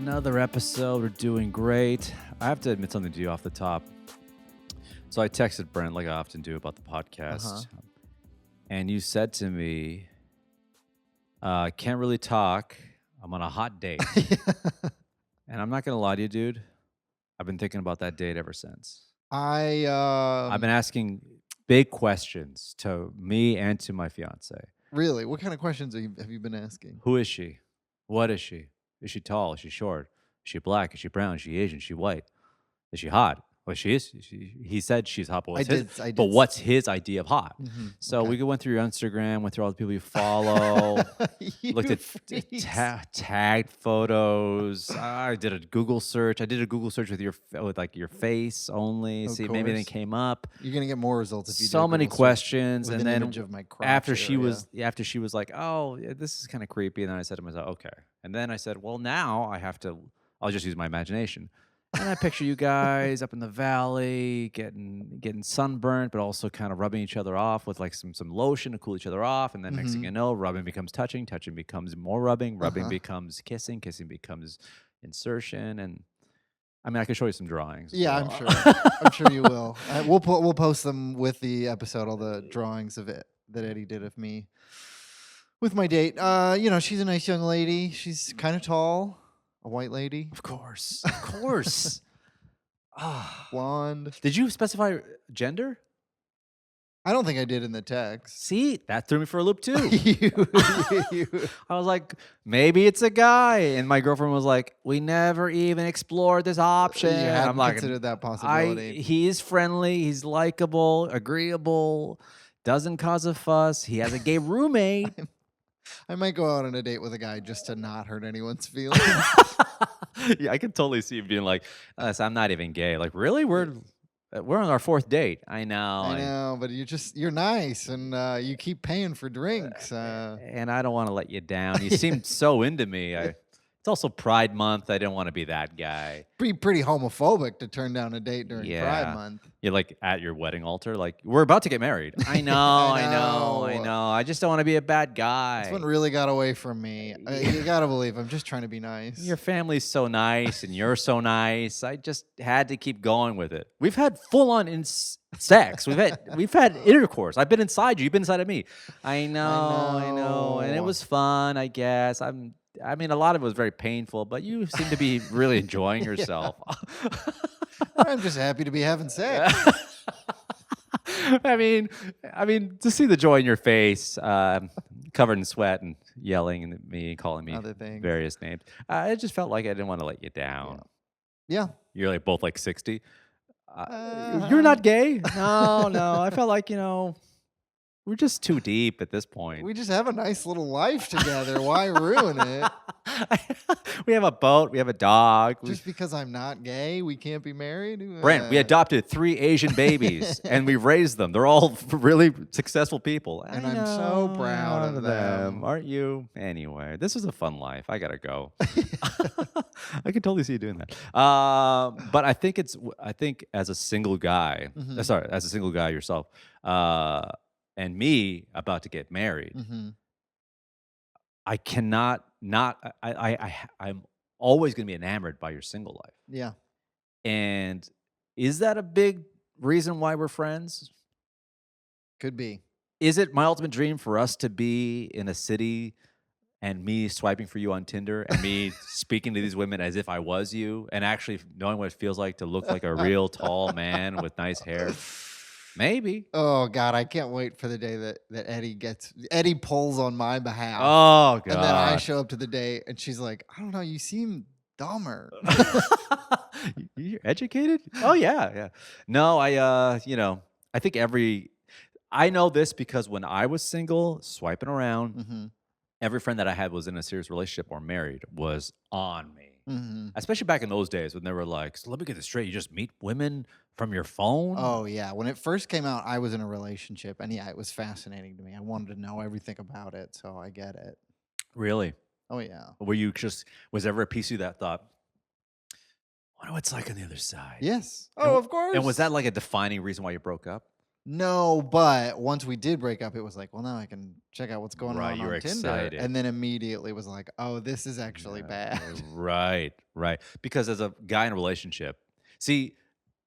Another episode. We're doing great. I have to admit something to you off the top. So I texted Brent, like I often do, about the podcast. And you said to me, can't really talk. I'm on a hot date. And I'm not going to lie to you, dude. I've been thinking about that date ever since. I've been asking big questions to me and to my fiance. Really? What kind of questions have you been asking? Who is she? What is she? Is she tall? Is she short? Is she black? Is she brown? Is she Asian? Is she white? Is she hot? Well, she is. He said she's hot, but what's his idea of hot? Mm-hmm. So we went through your Instagram, went through all the people you follow, looked at tagged photos. I did a Google search. I did a Google search with your face only. See, maybe anything came up. You're gonna get more results if you so do many questions. And then image of my after she was like, oh, yeah, this is kind of creepy. And then I said to myself, okay. And then I said, well, now I'll just use my imagination. And I picture you guys up in the valley getting sunburnt, but also kind of rubbing each other off with like some lotion to cool each other off. And then next thing you know, rubbing becomes touching becomes more rubbing becomes kissing becomes insertion. And I mean, I could show you some drawings. Yeah, I'm sure. I'm sure you will. We'll post them with the episode, all the drawings of it that Eddie did of me with my date. She's a nice young lady. She's kind of tall. A white lady? Of course. Blonde. Did you specify gender? I don't think I did in the text. See, that threw me for a loop too. I was like, maybe it's a guy. And my girlfriend was like, we never even explored this option. Yeah, I'm like, considered that possibility. He's friendly, he's likable, agreeable, doesn't cause a fuss. He has a gay roommate. I might go out on a date with a guy just to not hurt anyone's feelings. Yeah, I can totally see you being like, I'm not even gay. Like, really? We're on our fourth date. I know, but you're nice, and you keep paying for drinks. And I don't want to let you down. You seemed so into me. It's also Pride Month. I didn't want to be that guy. Pretty homophobic to turn down a date during Pride Month. You're like at your wedding altar, like, we're about to get married. I know. I just don't want to be a bad guy. This one really got away from me. You got to believe I'm just trying to be nice. Your family's so nice, and you're so nice. I just had to keep going with it. We've had full-on sex. We've had intercourse. I've been inside you. You've been inside of me. I know. And it was fun, I guess. I mean, a lot of it was very painful, but you seem to be really enjoying yourself. I'm just happy to be having sex. I mean, to see the joy in your face, covered in sweat and yelling at me, calling me various names, it just felt like I didn't want to let you down. Yeah. You're like both like 60. You're not gay? No. I felt like, we're just too deep at this point. We just have a nice little life together. Why ruin it? We have a boat. We have a dog. Just because I'm not gay, we can't be married? Brent, we adopted 3 Asian babies, and we've raised them. They're all really successful people. And I'm so proud of them. Aren't you? Anyway, this is a fun life. I got to go. I can totally see you doing that. But I think as a single guy, as a single guy yourself, and me about to get married, I cannot I'm always going to be enamored by your single life. Yeah. And is that a big reason why we're friends? Could be. Is it my ultimate dream for us to be in a city and me swiping for you on Tinder and me speaking to these women as if I was you and actually knowing what it feels like to look like a real tall man with nice hair? Maybe. Oh, God, I can't wait for the day that Eddie pulls on my behalf. Oh, God. And then I show up to the date, and she's like, I don't know, you seem dumber. You're educated? Oh, yeah. No, I think I know this because when I was single, swiping around, every friend that I had was in a serious relationship or married was on me. Especially back in those days when they were like, so let me get this straight. You just meet women from your phone? Oh, yeah. When it first came out, I was in a relationship. And yeah, it was fascinating to me. I wanted to know everything about it. So I get it. Really? Oh, yeah. Was ever a piece of you that thought, I wonder what it's like on the other side? Yes. Oh, of course. And was that like a defining reason why you broke up? No, but once we did break up, it was like, well, now I can check out what's going Right, on you're Tinder. excited. And then immediately was like, oh, this is actually Yeah, bad. right, right. Because as a guy in a relationship, see,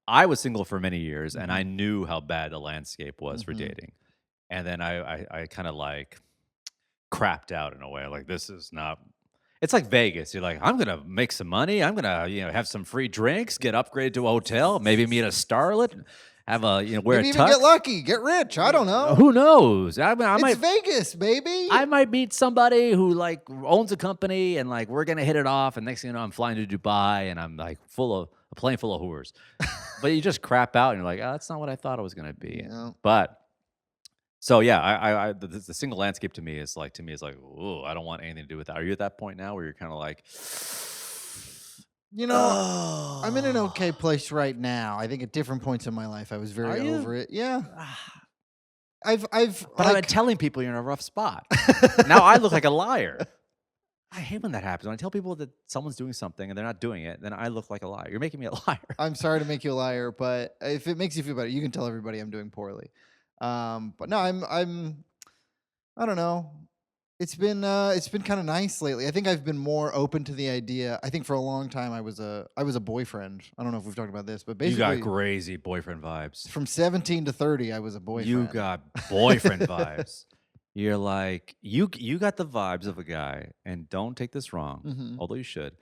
I was single for many years, and I Mhm. knew how bad the landscape was for Mhm. dating. And then I kind of like crapped out in a way. Like, this is not. It's like Vegas. You're like, I'm gonna make some money. I'm gonna, have some free drinks, get upgraded to a hotel, maybe meet a starlet, have a, wear a Maybe even get tux. lucky, get rich. I don't know. Who knows? I It's might Vegas, baby. I might meet somebody who like owns a company and like we're gonna hit it off. And next thing you know, I'm flying to Dubai and I'm like a plane full of whores. But you just crap out and you're like, oh, that's not what I thought it was gonna be. Yeah. But so yeah, the single landscape to me is like, oh, I don't want anything to do with that. Are you at that point now where you're kind of like, I'm in an okay oh, place right now. I think at different points in my life, I was are very you? over it. Yeah. Ah, I've but I've been like telling people you're in a rough spot. Now I look like a liar. I hate when that happens. When I tell people that someone's doing something and they're not doing it, then I look like a liar. You're making me a liar. I'm sorry to make you a liar, but if it makes you feel better, you can tell everybody I'm doing poorly. But no, I don't know. It's been kind of nice lately. I think I've been more open to the idea. I think for a long time I was a boyfriend. I don't know if we've talked about this, but You got basically crazy boyfriend vibes. from 17 to 30 I was a boyfriend. You got boyfriend vibes. You're like, you got the vibes of a guy, and don't take this wrong, Mhm. although you should.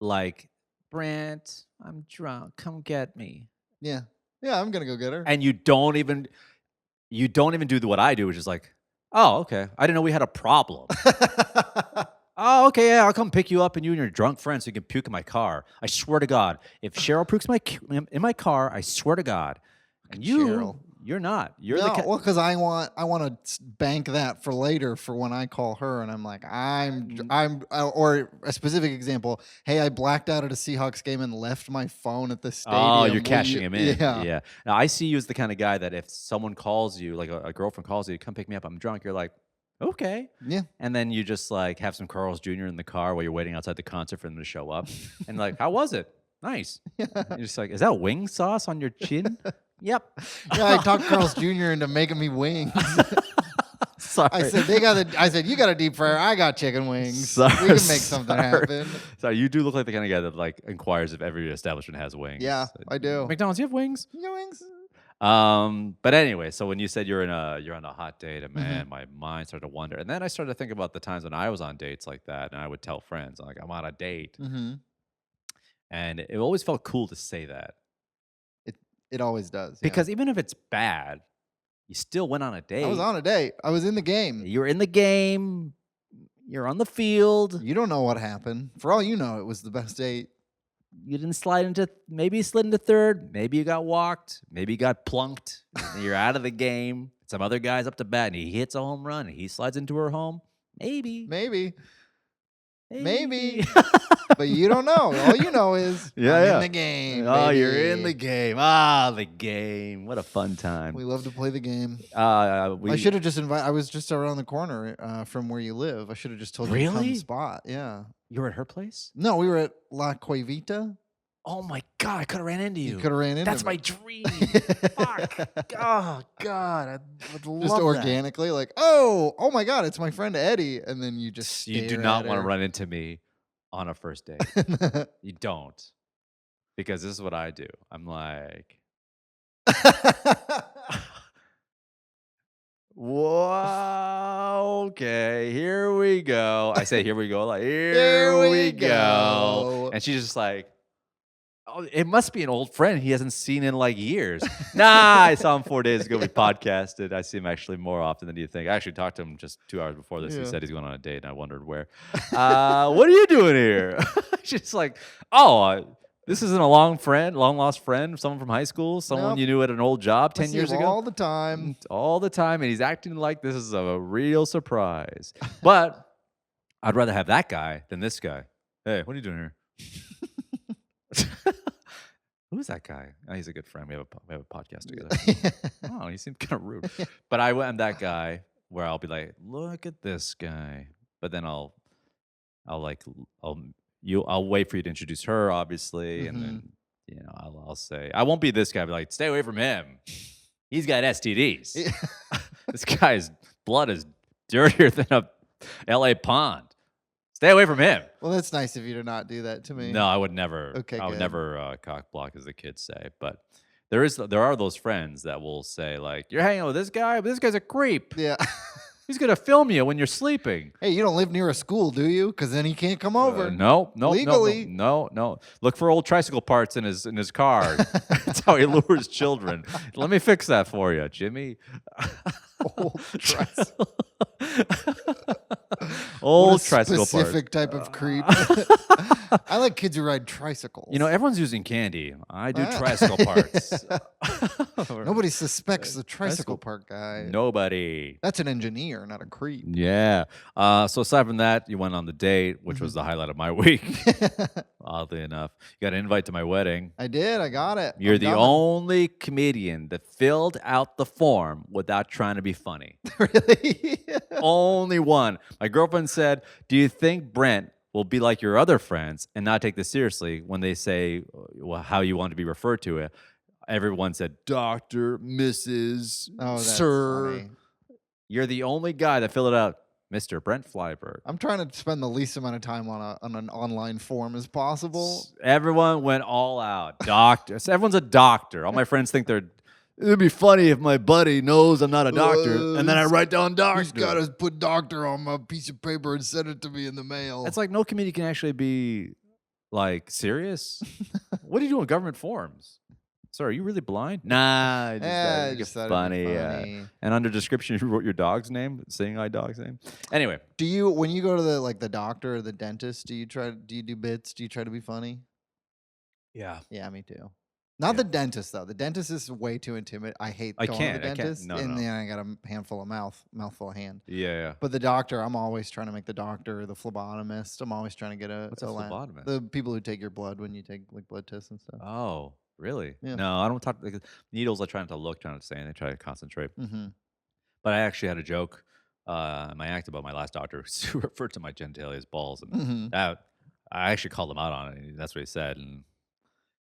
Like, Brent, I'm drunk. Come get me. Yeah. Yeah, I'm going to go get her. And you don't even do what I do, which is like, oh, okay. I didn't know we had a problem. Oh, okay, yeah, I'll come pick you up and you and your drunk friend so you can puke in my car. I swear to God. If Cheryl pukes in my car, I swear to God. And Cheryl. you're not. You're No, the well, because I want to bank that for later for when I call her, and I'm like, or a specific example. Hey, I blacked out at a Seahawks game and left my phone at the stadium. Oh, you're Will cashing you-" him in. Yeah. Yeah. Now, I see you as the kind of guy that if someone calls you, like a girlfriend calls you, come pick me up, I'm drunk, you're like, okay. Yeah. And then you just like have some Carl's Jr. in the car while you're waiting outside the concert for them to show up. And like, how was it? Nice. Yeah. You're just like, is that wing sauce on your chin? Yep. Yeah, I talked Carl's Jr. into making me wings. Sorry. I said you got a deep fryer. I got chicken wings. Sorry, We can make something happen. Sorry, you do look like the kind of guy that like inquires if every establishment has wings. Yeah, I do. McDonald's, you have wings? You got wings? But anyway, so when you said you're on a hot date, and Mm-hmm. man, my mind started to wonder. And then I started to think about the times when I was on dates like that, and I would tell friends, like, I'm on a date. Mm-hmm. And it always felt cool to say that. It always does. Yeah. Because even if it's bad, you still went on a date. I was on a date. I was in the game. You're in the game. You're on the field. You don't know what happened. For all you know, it was the best date. You didn't maybe you slid into third. Maybe you got walked. Maybe you got plunked. And you're out of the game. Some other guy's up to bat and he hits a home run and he slides into her home. Maybe. Maybe. But you don't know. All you know is I'm in the game. Oh, baby. you're in the game. Ah, the game. What a fun time. We love to play the game. I I should have just invited. I was just around the corner from where you live. I should have just told you to come Really? spot. Yeah. You were at her place? No, we were at La Cuevita. Oh my God, I could have ran into you. You could have ran into That's me. my dream. Fuck. Oh God, I would love Just that. organically, like, oh my God, it's my friend Eddie, and then you just You do stare not at want to her. run into me on a first date. You don't. Because this is what I do. I'm like, whoa, okay, here we go. I say, here we go, like, here we go. And she's just like, oh, it must be an old friend he hasn't seen in like years. Nah, I saw him 4 days ago. We podcasted. I see him actually more often than you think. I actually talked to him just 2 hours before this. He Yeah. said he's going on a date, and I wondered where. What are you doing here? She's like, oh, this isn't a long lost friend, someone from high school, someone Nope. you knew at an old job I 10 see years him ago. all the time. All the time, and he's acting like this is a real surprise. But I'd rather have that guy than this guy. Hey, what are you doing here? Who's that guy? Oh, he's a good friend. We have a podcast together. Oh, he seemed kind of rude. But I'm that guy where I'll be like, look at this guy. But then I'll wait for you to introduce her, obviously, and then I'll say I won't be this guy. I'll be like, stay away from him. He's got STDs. This guy's blood is dirtier than a L.A. pond. Stay away from him. Well, that's nice of you to not do that to me. No, I would never. Okay, I would good. never cock block, as the kids say. But there are those friends that will say like, "You're hanging out with this guy, but this guy's a creep. Yeah. He's gonna film you when you're sleeping." Hey, you don't live near a school, do you? Because then he can't come over. No, Legally. no. Look for old tricycle parts in his car. That's how he lures children. Let me fix that for you, Jimmy. Old tricycle. Old tricycle specific type of creep. I like kids who ride tricycles. You know, everyone's using candy. I do tricycle parts. Nobody suspects the tricycle park guy. Nobody. That's an engineer, not a creep. Yeah. So aside from that, you went on the date, which was the highlight of my week. Oddly enough, you got an invite to my wedding. I did. I got it. You're the only comedian that filled out the form without trying to be funny. Really? Only one. My girlfriend said, "Do you think Brent will be like your other friends and not take this seriously when they say how you want to be referred to it?" Everyone said, "Doctor, Mrs., Sir." Funny. You're the only guy that filled it out, Mr. Brent Flyberg. I'm trying to spend the least amount of time on an online form as possible. Everyone went all out. Doctor. So everyone's a doctor. All my friends think it'd be funny if my buddy knows I'm not a doctor, and then I write down doctor. He's got to put doctor on my piece of paper and send it to me in the mail. It's like no comedian can actually be like serious. What do you do in government forms? Sir, are you really blind? Nah, I just thought funny. And under description, you wrote your dog's name, seeing eye dog's name. Anyway, do you when you go to the doctor or the dentist, do you do bits? Do you try to be funny? Yeah. Yeah, me too. Not the dentist though. The dentist is way too intimidating. I hate going to the dentist, and then I got a handful of mouthful of hand. Yeah. But the doctor, I'm always trying to make the doctor, the phlebotomist. I'm always trying to get What's a phlebotomist? The people who take your blood when you take like blood tests and stuff. Oh, really? Yeah. No, I don't talk. Like, needles, I try not to look, trying to say, and they try to concentrate. Mm-hmm. But I actually had a joke in my act about my last doctor who referred to my genitalia as balls, and I actually called him out on it. And that's what he said, and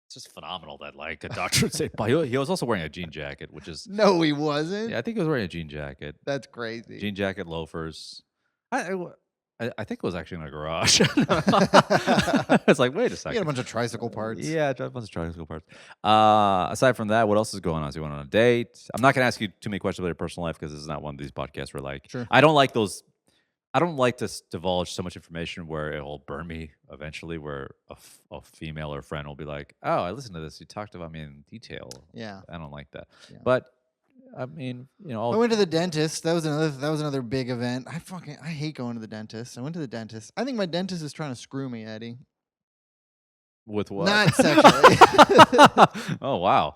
it's just phenomenal that like a doctor would say. He was also wearing a jean jacket, which is no, he wasn't. Yeah, I think he was wearing a jean jacket. That's crazy. Jean jacket, loafers. I think it was actually in a garage. It's like, wait a second. You got a bunch of tricycle parts. Yeah, a bunch of tricycle parts. Aside from that, what else is going on? So you went on a date. I'm not going to ask you too many questions about your personal life because this is not one of these podcasts where like, sure. I don't like those. I don't like to divulge so much information where it will burn me eventually, where a female or friend will be like, "Oh, I listened to this. You talked about me in detail." Yeah. I don't like that. Yeah. But I mean, you know, I went to the dentist. That was another big event. I hate going to the dentist. I went to the dentist. I think my dentist is trying to screw me, Eddie. With what? Not sexually. Oh, wow.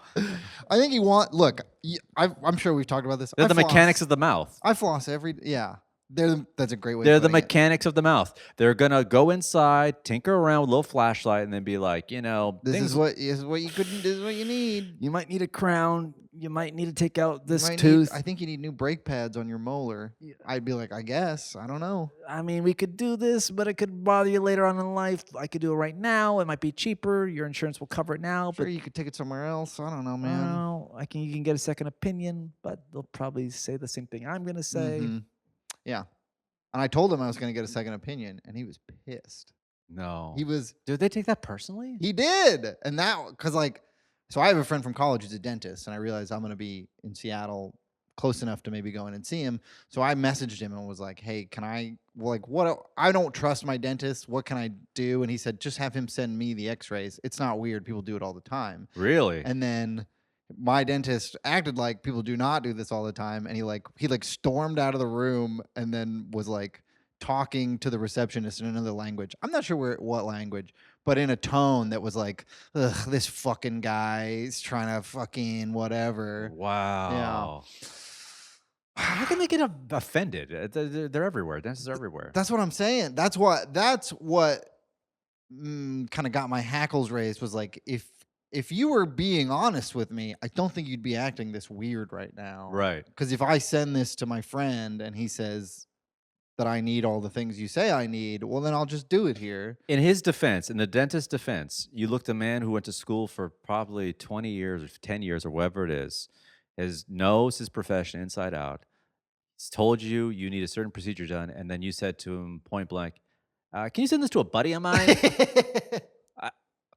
I think I'm sure we've talked about this. They're the mechanics of the mouth. I floss yeah. That's a great way. They're the mechanics of the mouth. They're gonna go inside, tinker around with a little flashlight, and then be like, you know, this is what you couldn't. This is what you need. You might need a crown. You might need to take out this tooth. I think you need new brake pads on your molar. Yeah. I'd be like, I guess. I don't know. I mean, we could do this, but it could bother you later on in life. I could do it right now. It might be cheaper. Your insurance will cover it now. Sure, but you could take it somewhere else. I don't know, man. Well, you can get a second opinion, but they'll probably say the same thing I'm gonna say. Mm-hmm. Yeah. And I told him I was going to get a second opinion, and he was pissed. No. He was. Did they take that personally? He did. And because so I have a friend from college who's a dentist, and I realized I'm going to be in Seattle close enough to maybe go in and see him. So I messaged him and was like, hey, can I, what? I don't trust my dentist. What can I do? And he said, just have him send me the x-rays. It's not weird. People do it all the time. Really? And then my dentist acted like people do not do this all the time, and he stormed out of the room and then was like talking to the receptionist in another language. I'm not sure what language, but in a tone that was like, ugh, this fucking guy is trying to fucking whatever. Wow. Yeah. How can they get offended? They're everywhere. Dentists are everywhere. That's what I'm saying. That's what kind of got my hackles raised, was like, if you were being honest with me, I don't think you'd be acting this weird right now. Right. Because if I send this to my friend and he says that I need all the things you say I need, well, then I'll just do it here. In his defense, in the dentist's defense, you looked at a man who went to school for probably 20 years or 10 years or whatever it is. knows his profession inside out. He's told you need a certain procedure done, and then you said to him point blank, "Can you send this to a buddy of mine?" Uh,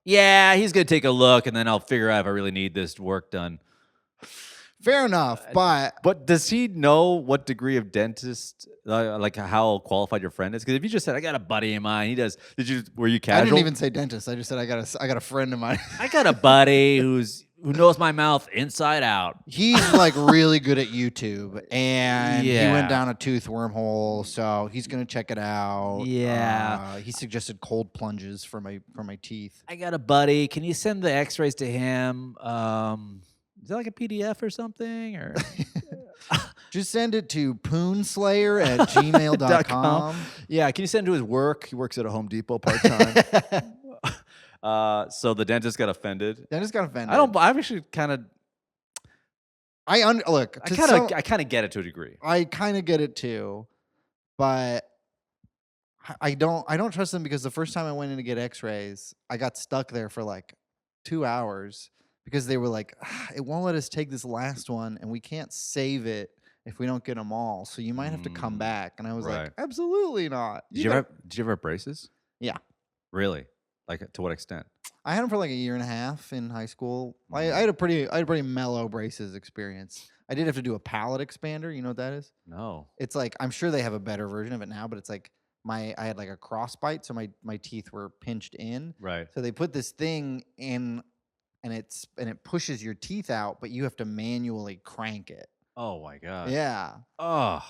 yeah, he's gonna take a look, and then I'll figure out if I really need this work done. Fair enough, but does he know what degree of dentist, like how qualified your friend is? Because if you just said, "I got a buddy of mine," he does. Were you casual? I didn't even say dentist. I just said I got a friend of mine. I got a buddy who knows my mouth inside out. He's like really good at YouTube, and he Yeah. went down a tooth wormhole, so he's gonna check it out. Yeah. He suggested cold plunges for my teeth. I got a buddy. Can you send the X-rays to him? Is that like a PDF or something? Or Just send it to poonslayer at gmail.com. Yeah, can you send it to his work? He works at a Home Depot part time. So the dentist got offended. Dentist got offended. I'm actually kind of. I kind of get it to a degree. I kind of get it too, but I don't trust them because the first time I went in to get X-rays, I got stuck there for like 2 hours because they were like, it won't let us take this last one, and we can't save it if we don't get them all. So you might have to come back. And I was like, absolutely not. Did you ever have braces? Yeah. Really? Like to what extent? I had them for like a year and a half in high school. I had a pretty mellow braces experience. I did have to do a palate expander. You know what that is? No. It's like, I'm sure they have a better version of it now, but it's like I had like a cross bite, so my teeth were pinched in. Right. So they put this thing in, and it pushes your teeth out, but you have to manually crank it. Oh my God. Yeah. Oh.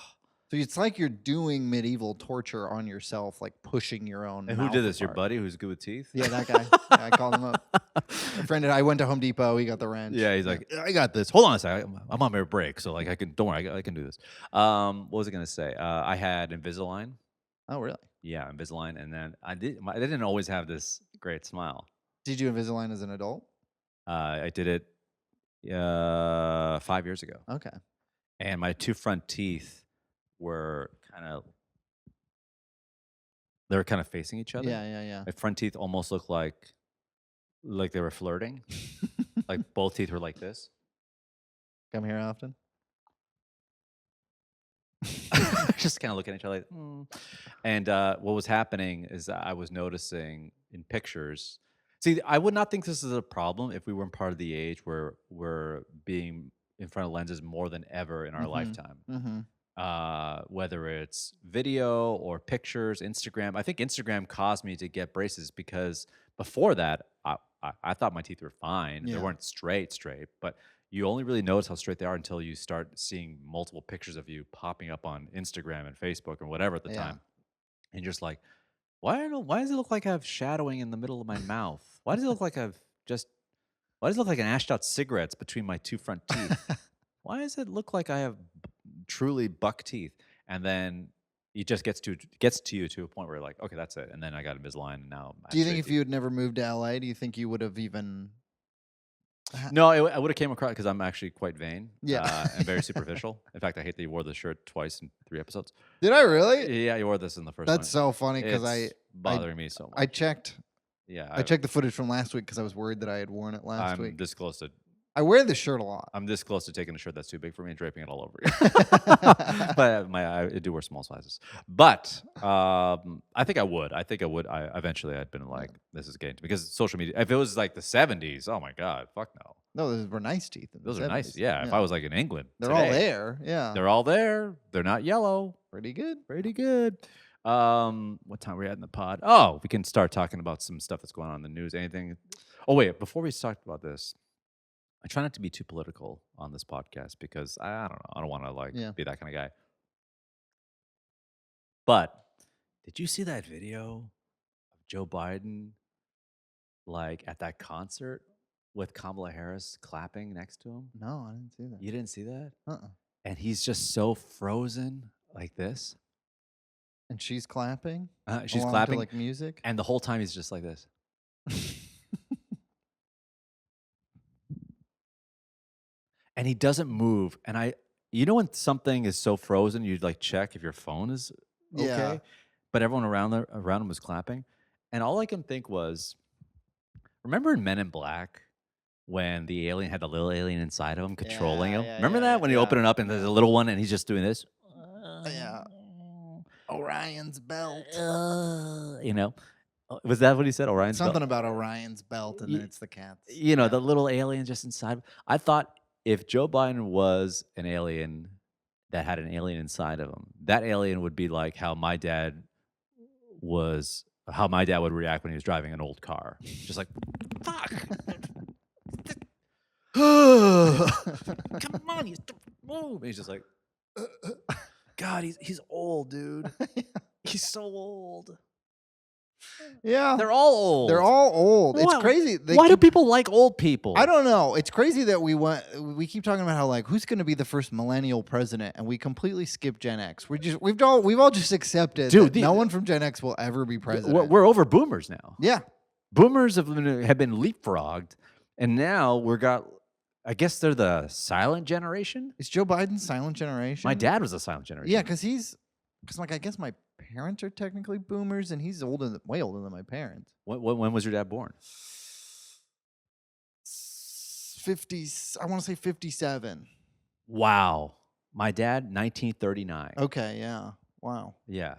So it's like you're doing medieval torture on yourself, like pushing your own. And who did this? Your buddy who's good with teeth? Yeah, that guy. Yeah, I called him up. My friend and I went to Home Depot. He got the wrench. Yeah, he's like, I got this. Hold on a second. I'm on my break, so like don't worry, I can do this. What was I gonna say? I had Invisalign. Oh, really? Yeah, Invisalign, and then I didn't always have this great smile. Did you do Invisalign as an adult? I did it 5 years ago. Okay. And my two front teeth were kind of facing each other. Yeah. My front teeth almost looked like they were flirting. Like both teeth were like this. Come here often? Just kind of looking at each other like, And what was happening is that I was noticing in pictures. See, I would not think this is a problem if we weren't part of the age where we're being in front of lenses more than ever in our lifetime. Whether it's video or pictures, Instagram. I think Instagram caused me to get braces because before that, I thought my teeth were fine. Yeah. They weren't straight, but you only really notice how straight they are until you start seeing multiple pictures of you popping up on Instagram and Facebook or whatever at the time. And you're just like, why does it look like I have shadowing in the middle of my mouth? Why does it look like why does it look like an ashed out cigarettes between my two front teeth? Why does it look like I have truly buck teeth? And then it just gets to you to a point where you're like, okay, that's it. And then I got Invisalign, and now. Do you think if you had never moved to LA, do you think you would have even? No, I would have came across because I'm actually quite vain. Yeah. And very superficial. In fact, I hate that you wore the shirt twice in 3 episodes. Did I really? Yeah, you wore this in the first one. That's so funny because It's bothering me so much. I checked. Yeah, I checked the footage from last week because I was worried that I had worn it last I'm week. this close to. I wear this shirt a lot. I'm this close to taking a shirt that's too big for me and draping it all over you. But I do wear small sizes. But I think I would. I eventually I'd been like, this is getting to, because social media. If it was like the 70s, oh my God, fuck no. No, those were nice teeth. Those are nice. Yeah. If I was like in England, they're today, all there. Yeah, they're all there. They're not yellow. pretty good. Pretty good. What time are we at in the pod? Oh, we can start talking about some stuff that's going on in the news. Anything? Oh wait, before we start about this, I try not to be too political on this podcast because I don't know. I don't want to be that kind of guy. But did you see that video of Joe Biden like at that concert with Kamala Harris clapping next to him? No, I didn't see that. You didn't see that? Uh-uh. And he's just so frozen like this. And she's clapping. She's along clapping to, like music. And the whole time he's just like this. And he doesn't move. And you know when something is so frozen, you like check if your phone is okay. Yeah. But everyone around him was clapping. And all I can think was, remember in Men in Black when the alien had the little alien inside of him controlling him. Yeah, Remember yeah, that when you yeah. open it up and there's a little one and he's just doing this. Yeah. Orion's belt. You know, was that what he said? Orion's Something belt? about Orion's belt, and then it's the cats. You know, Yeah. the little alien just inside. I thought if Joe Biden was an alien that had an alien inside of him, that alien would be like how my dad would react when he was driving an old car. Just like, fuck. Come on, he's move. He's just like, God, he's old, dude. He's so old. Yeah. They're all old. They're all old. It's Why- crazy. Why do people like old people? I don't know. It's crazy that we keep talking about how like who's going to be the first millennial president, and we completely skip Gen X. We've all just accepted Dude, that no one from Gen X will ever be president. We're over boomers now. Yeah. Boomers have been leapfrogged, and now I guess they're the silent generation. Is Joe Biden silent generation? My dad was a silent generation. Yeah, because I guess my parents are technically boomers, and he's way older than my parents. When was your dad born? 50s. I want to say 57. Wow. My dad, 1939. Okay. Yeah. Wow. Yeah.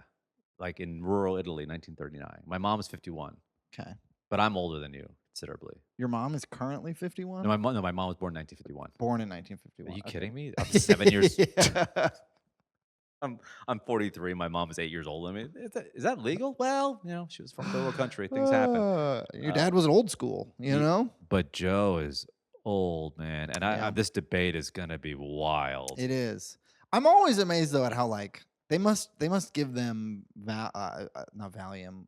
Like in rural Italy, 1939. My mom is 51. Okay. But I'm older than you considerably. Your mom is currently 51. No, my mom was born in 1951. Born in 1951. Are you Okay. kidding me? I'm 7 years. Yeah. I'm 43. My mom is 8 years older than me. Is that legal? Well, she was from third world country. Things happen. Your dad was old school, you know? But Joe is old, man. And Yeah. this debate is going to be wild. It is. I'm always amazed though at how like they must give them not Valium,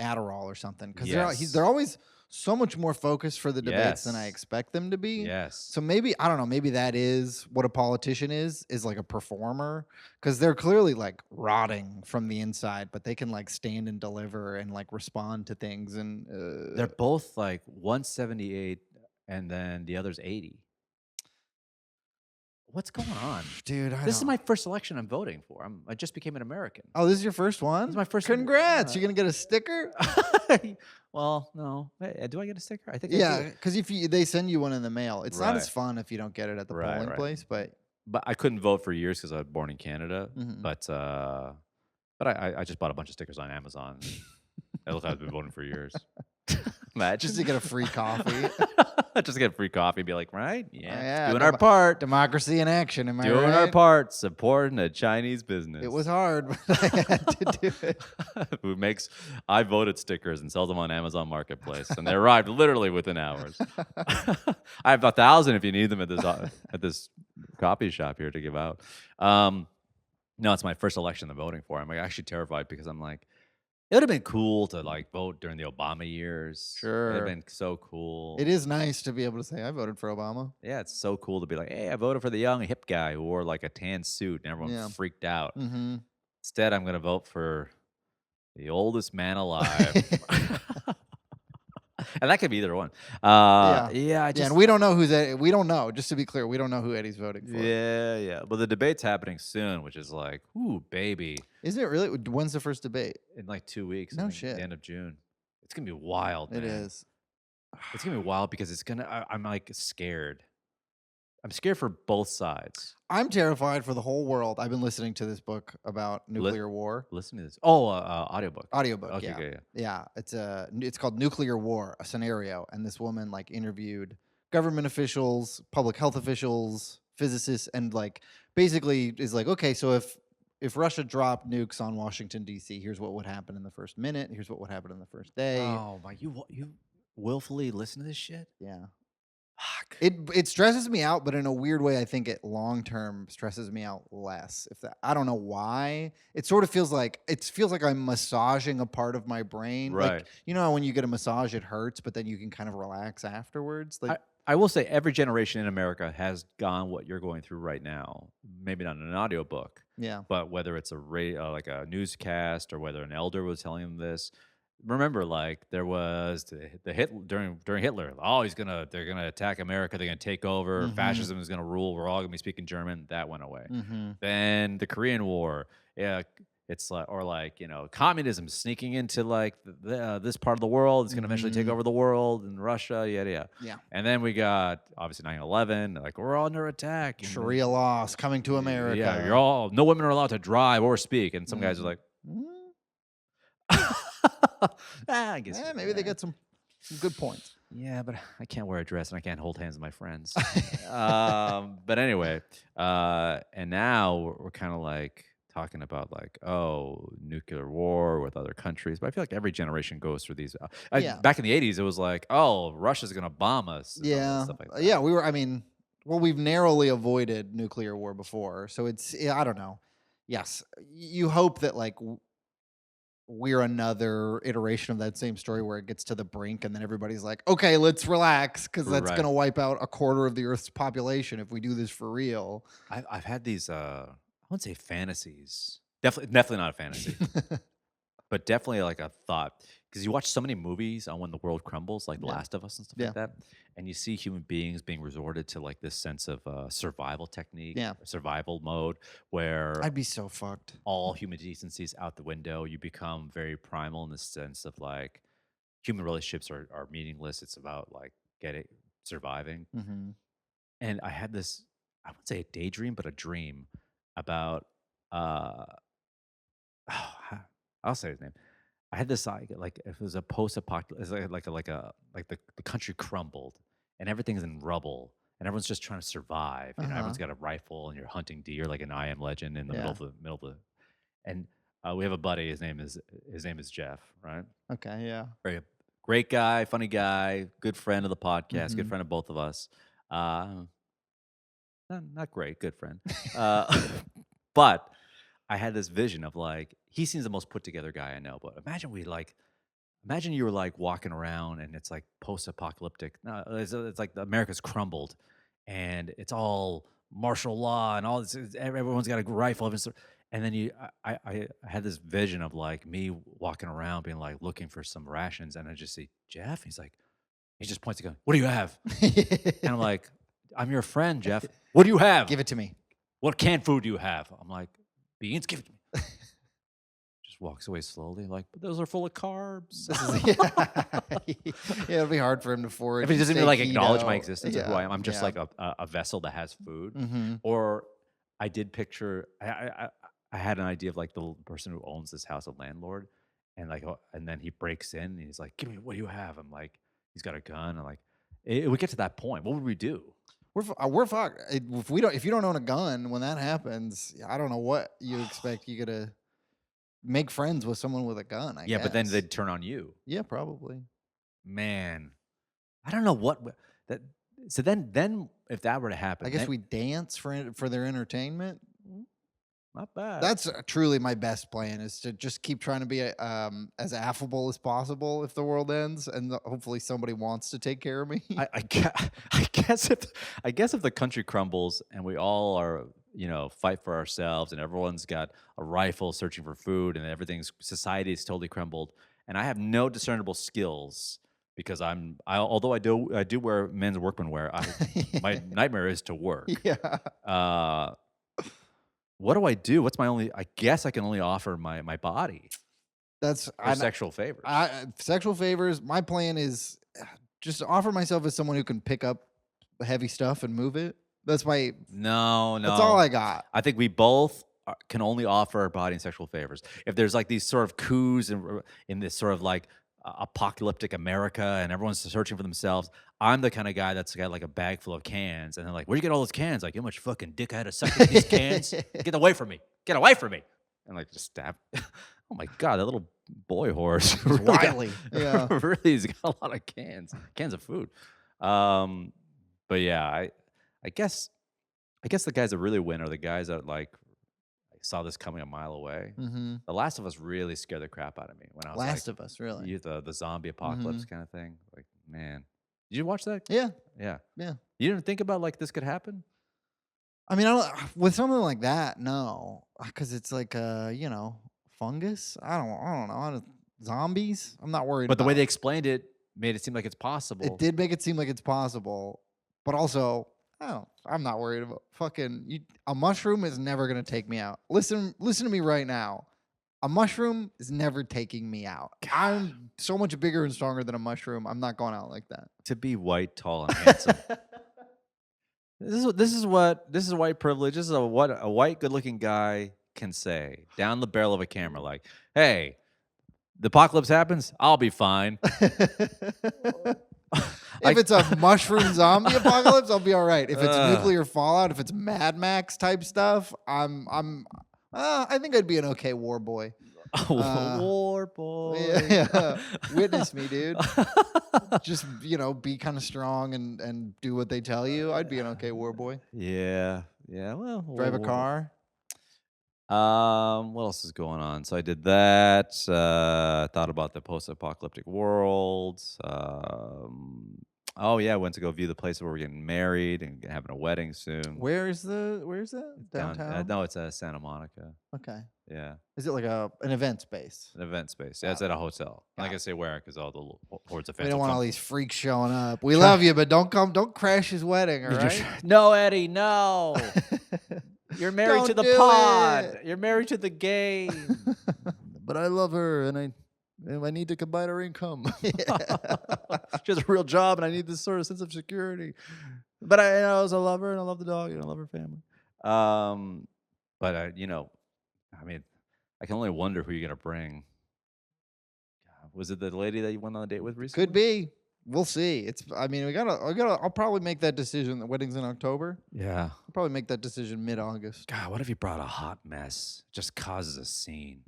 Adderall or something because Yes. they're always so much more focused for the debates than I Yes. expect them to be. Yes. So maybe I don't know. Maybe that is what a politician is like a performer because they're clearly like rotting from the inside, but they can like stand and deliver and like respond to things. And They're both like 178 and then the other's 80. What's going on? dude, This is my first election I'm voting for. I just became an American. Oh, this is your first one? This is my first. Congrats! You're gonna get a sticker? Well, no. Hey, do I get a sticker? I think I Yeah, do. because they send you one in the mail. It's not as Right. fun if you don't get it at the Right, polling right. place, but But I couldn't vote for years because I was born in Canada. Mhm. But I just bought a bunch of stickers on Amazon. It looks like I've been voting for years. Imagine. just to get a free coffee. Just get free coffee and be like, right? Yeah. yeah, Doing our part. Democracy in action, am I Doing right? our part. Supporting a Chinese business. It was hard, but I had to do it. I voted stickers and sells them on Amazon Marketplace, and they arrived literally within hours. I have 1,000 if you need them at this coffee shop here to give out. No, it's my first election I'm voting for. I'm actually terrified because I'm like, it would have been cool to like vote during the Obama years. It would Sure. have been so cool. It is nice to be able to say I voted for Obama. Yeah, it's so cool to be like, hey, I voted for the young hip guy who wore like a tan suit and everyone Yeah. freaked out. Mm-hmm. Instead, I'm going to vote for the oldest man alive. And that could be either one. Yeah, Yeah, and we don't know we don't know. Just to be clear, we don't know who Eddie's voting for. Yeah. But the debate's happening soon, which is like, ooh, baby. Is it really? When's the first debate? In like 2 weeks. No I think, shit. The end of June. It's going to be wild, man. It is. It's going to be wild because I'm like scared. I'm scared for both sides. I'm terrified for the whole world. I've been listening to this book about nuclear war. Listen to this. Oh, audiobook. Audiobook, Okay, yeah. good, Yeah, it's called Nuclear War, a Scenario, and this woman like interviewed government officials, public health officials, physicists, and like basically is like, okay, so if Russia dropped nukes on Washington D.C., here's what would happen in the first minute. Here's what would happen in the first day. Oh my! You willfully listen to this shit? Yeah. Fuck. It stresses me out, but in a weird way, I think it long term stresses me out less. I don't know why. It sort of feels like I'm massaging a part of my brain. Right. Like, you know, when you get a massage, it hurts, but then you can kind of relax afterwards. Like, I will say every generation in America has gone what you're going through right now. Maybe not in an audiobook, yeah, but whether it's like a newscast or whether an elder was telling them this. Remember, like there was the Hitler during Hitler. Oh, they're gonna attack America. They're gonna take over. Mhm. Fascism is gonna rule. We're all gonna be speaking German. That went away. mm-hmm. Then the Korean War. Yeah, It's like, or like, communism sneaking into like this part of the world. It's going to eventually take over the world and Russia, yada, yada. Yeah. And then we got obviously 9/11. Like, we're under attack. And Sharia laws coming to America. Yeah, no women are allowed to drive or speak. And some guys are like, I guess. Maybe they get some good points. Yeah, but I can't wear a dress and I can't hold hands with my friends. But anyway, and now we're kind of like talking about like, nuclear war with other countries. But I feel like every generation goes through these. Back in the 80s, it was like, Russia's going to bomb us. And Yeah. stuff like that. Yeah, we've narrowly avoided nuclear war before. So I don't know. Yes. You hope that like we're another iteration of that same story where it gets to the brink and then everybody's like, okay, let's relax because that's going to wipe out a quarter of the Earth's population if we do this for real. I've had these, I wouldn't say fantasies. Definitely not a fantasy, but definitely like a thought. Because you watch so many movies on when the world crumbles, like The Last of Us and stuff like that, and you see human beings being resorted to like this sense of survival technique, survival mode, where I'd be so fucked. All human decency's out the window. You become very primal in the sense of like human relationships are meaningless. It's about like surviving. Mm-hmm. And I had this, I wouldn't say a daydream, but a dream about I'll say his name. I had this like if it was a post-apocalypse, like the country crumbled and everything's in rubble and everyone's just trying to survive. Everyone's got a rifle and you're hunting deer like an I Am Legend in the middle of the. And we have a buddy. His name is Jeff. Right. Okay. Yeah. Very great guy, funny guy, good friend of the podcast, good friend of both of us. Not great, good friend. But I had this vision of like, he seems the most put together guy I know, but imagine you were like walking around and it's like post-apocalyptic. No, it's like America's crumbled and it's all martial law and all this. Everyone's got a rifle. And then I had this vision of like me walking around being like looking for some rations and I just see Jeff. He's like, he just points to go, what do you have? And I'm like, I'm your friend, Jeff. What do you have? Give it to me. What canned food do you have? I'm like, beans, give it to me. Just walks away slowly, like, but those are full of carbs. It'll be hard for him to forage. If he doesn't even like acknowledge my existence of who I am, I'm just like a vessel that has food. Or I did picture, I had an idea of like the person who owns this house, a landlord, and like, and then he breaks in and he's like, give me, what do you have? I'm like, he's got a gun. I'm like, it would get to that point. What would we do? We're fucked. If you don't own a gun when that happens, I don't know what you expect. You gotta make friends with someone with a gun. I guess. But then they'd turn on you. Yeah, probably. Man, I don't know what that. So then if that were to happen, I guess we dance for their entertainment. Not bad. That's truly my best plan is to just keep trying to be as affable as possible if the world ends, and hopefully somebody wants to take care of me. I guess if the country crumbles and we all are fight for ourselves and everyone's got a rifle searching for food and society is totally crumbled and I have no discernible skills because although I do wear men's workman wear, my nightmare is to work. Yeah. What do I do? What's my only? I guess I can only offer my body. That's sexual favors. Sexual favors. My plan is just offer myself as someone who can pick up heavy stuff and move it. That's my no. That's all I got. I think we both can only offer our body in sexual favors. If there's like these sort of coups in this sort of like apocalyptic America and everyone's searching for themselves, I'm the kind of guy that's got like a bag full of cans and they're like, where'd you get all those cans? Like, how much fucking dick I had to suck in these cans? Get away from me. Get away from me. And like just stab. Oh my God, that little boy horse. Wily. Really, he's got a lot of cans of food. But yeah, I guess the guys that really win are the guys that like saw this coming a mile away. Mm-hmm. The Last of Us really scared the crap out of me when I was Last of Us, really. The zombie apocalypse kind of thing. Like, man, did you watch that? Yeah. You didn't think about like this could happen? I mean, with something like that, no, because it's like fungus. I don't know. Zombies. I'm not worried. But the way they explained it made it seem like it's possible. It did make it seem like it's possible, but also, I'm not worried about a mushroom is never gonna take me out. Listen to me right now. A mushroom is never taking me out. I'm so much bigger and stronger than a mushroom. I'm not going out like that. To be white, tall, and handsome. This is white privilege. This is what a white, good-looking guy can say down the barrel of a camera. Like, hey, the apocalypse happens, I'll be fine. If it's a mushroom zombie apocalypse, I'll be all right. If it's nuclear fallout, if it's Mad Max type stuff, I think I'd be an okay war boy. War boy. Yeah. Witness me, dude. Just, be kind of strong and do what they tell you. I'd be an okay war boy. Yeah. Well, drive a car. What else is going on? So I did that. Thought about the post-apocalyptic world. Oh yeah, went to go view the place where we're getting married and having a wedding soon. Where's that? Downtown? No, it's Santa Monica. Okay. Yeah. Is it like an event space? An event space. Yeah, it's at a hotel. I'm not gonna say where because all the hordes of fans. We don't want all these freaks showing up. We love you, but don't crash his wedding, all right? No, Eddie, no. You're married to the pod. You're married to the game. But I love her, and I need to combine her income. She has a real job, and I need this sort of sense of security. But I love her, and I love the dog, and I love her family. But I mean, I can only wonder who you're gonna bring. Was it the lady that you went on a date with recently? Could be. We'll see. I'll probably make that decision. The wedding's in October. Yeah. I'll probably make that decision mid-August. God, what if you brought a hot mess? Just causes a scene.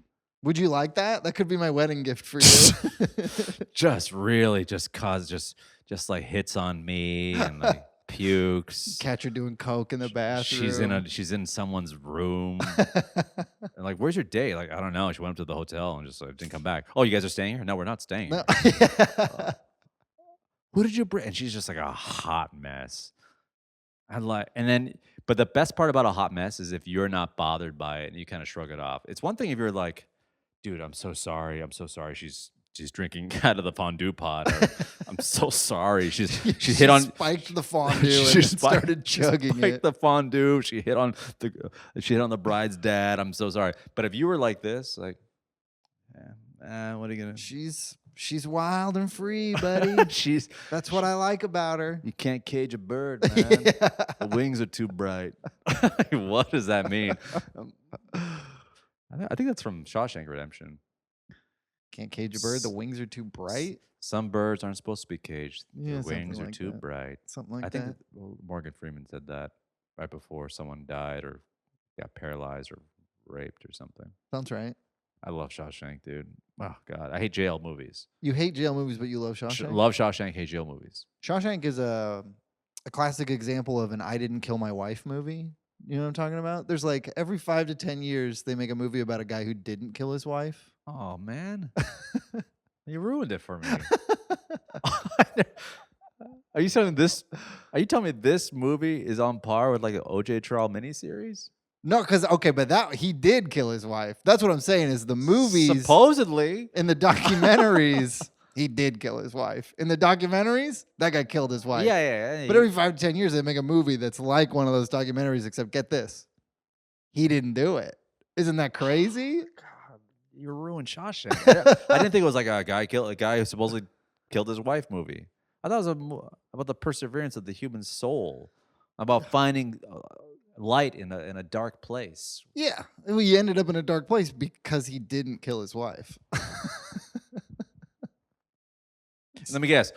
Would you like that? That could be my wedding gift for you. Just like hits on me and like pukes. Catch her doing coke in the bathroom. She's in someone's room. And like, where's your date? Like, I don't know. She went up to the hotel and just didn't come back. Oh, you guys are staying here? No, we're not staying here. Who did you bring? And she's just like a hot mess. But the best part about a hot mess is if you're not bothered by it and you kind of shrug it off. It's one thing if you're like, dude, I'm so sorry. She's drinking out of the fondue pot. Or, I'm so sorry. She spiked the fondue and started chugging it. Spiked the fondue. She hit on the bride's dad. I'm so sorry. But if you were like this, like, what are you gonna? She's wild and free, buddy. That's what I like about her. You can't cage a bird, man. Yeah. The wings are too bright. What does that mean? I think that's from Shawshank Redemption. Can't cage a bird. The wings are too bright. Some birds aren't supposed to be caged. Yeah, the wings are too bright. Something like that. I think Morgan Freeman said that right before someone died or got paralyzed or raped or something. Sounds right. I love Shawshank, dude. Oh, God. I hate jail movies. You hate jail movies, but you love Shawshank? Love Shawshank, hate jail movies. Shawshank is a classic example of an I didn't kill my wife movie. You know what I'm talking about? There's like every 5 to 10 years, they make a movie about a guy who didn't kill his wife. Oh, man. You ruined it for me. Are you telling me this movie is on par with like an O.J. trial miniseries? No, but he did kill his wife. That's what I'm saying is the movies. Supposedly. In the documentaries, he did kill his wife. In the documentaries, that guy killed his wife. Yeah. But every 5 to 10 years, they make a movie that's like one of those documentaries, except get this. He didn't do it. Isn't that crazy? God, you ruined Shawshank. I didn't think it was like a guy who supposedly killed his wife movie. I thought it was about the perseverance of the human soul, about finding light in a dark place. Yeah, he ended up in a dark place because he didn't kill his wife. Let me guess.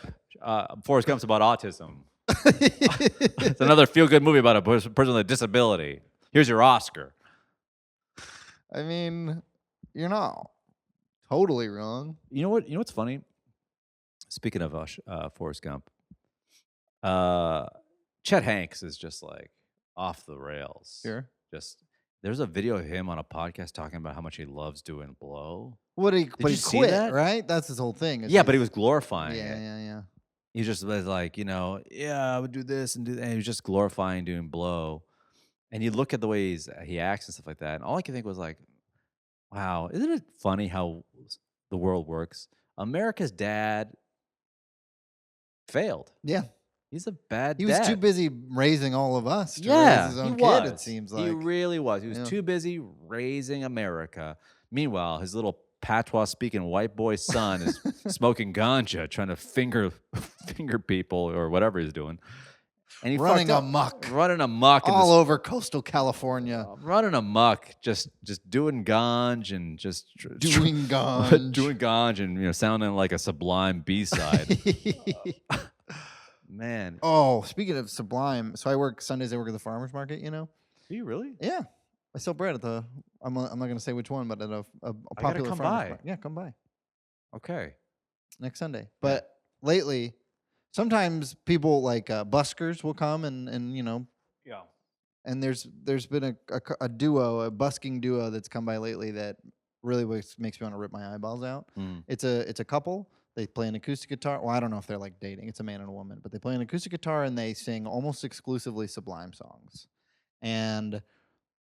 Forrest Gump's about autism. It's another feel-good movie about a person with a disability. Here's your Oscar. I mean, you're not totally wrong. You know what's funny? Speaking of Forrest Gump, Chet Hanks is just like off the rails. Sure. There's a video of him on a podcast talking about how much he loves doing blow. But he quit, that? Right? That's his whole thing. Yeah, but he was glorifying it. Yeah. He just was like, I would do this and do that. And he was just glorifying doing blow. And you look at the way he acts and stuff like that. And all I could think was like, wow, isn't it funny how the world works? America's dad failed. Yeah. He's a bad dad. He was too busy raising all of us to raise his own kid, it seems like. He really was. He was too busy raising America Meanwhile, his little patois-speaking white boy son is smoking ganja, trying to finger people or whatever he's doing. And he Running fucked up. amok. Running amok. All over coastal California. Running amok, just doing ganj and just Doing ganj. doing ganj and sounding like a Sublime B-side. Man. Oh, speaking of Sublime, so I work Sundays. I work at the farmers market. Do you really? Yeah, I sell bread at the. I'm not going to say which one, but at a popular come farmers by. market. Yeah, come by Okay. next Sunday. But lately, sometimes people like buskers will come and Yeah. and there's been a duo, a busking duo that's come by lately that really makes me want to rip my eyeballs out. It's a couple. They play an acoustic guitar. Well, I don't know if they're like dating. It's a man and a woman, but they play an acoustic guitar and they sing almost exclusively Sublime songs. And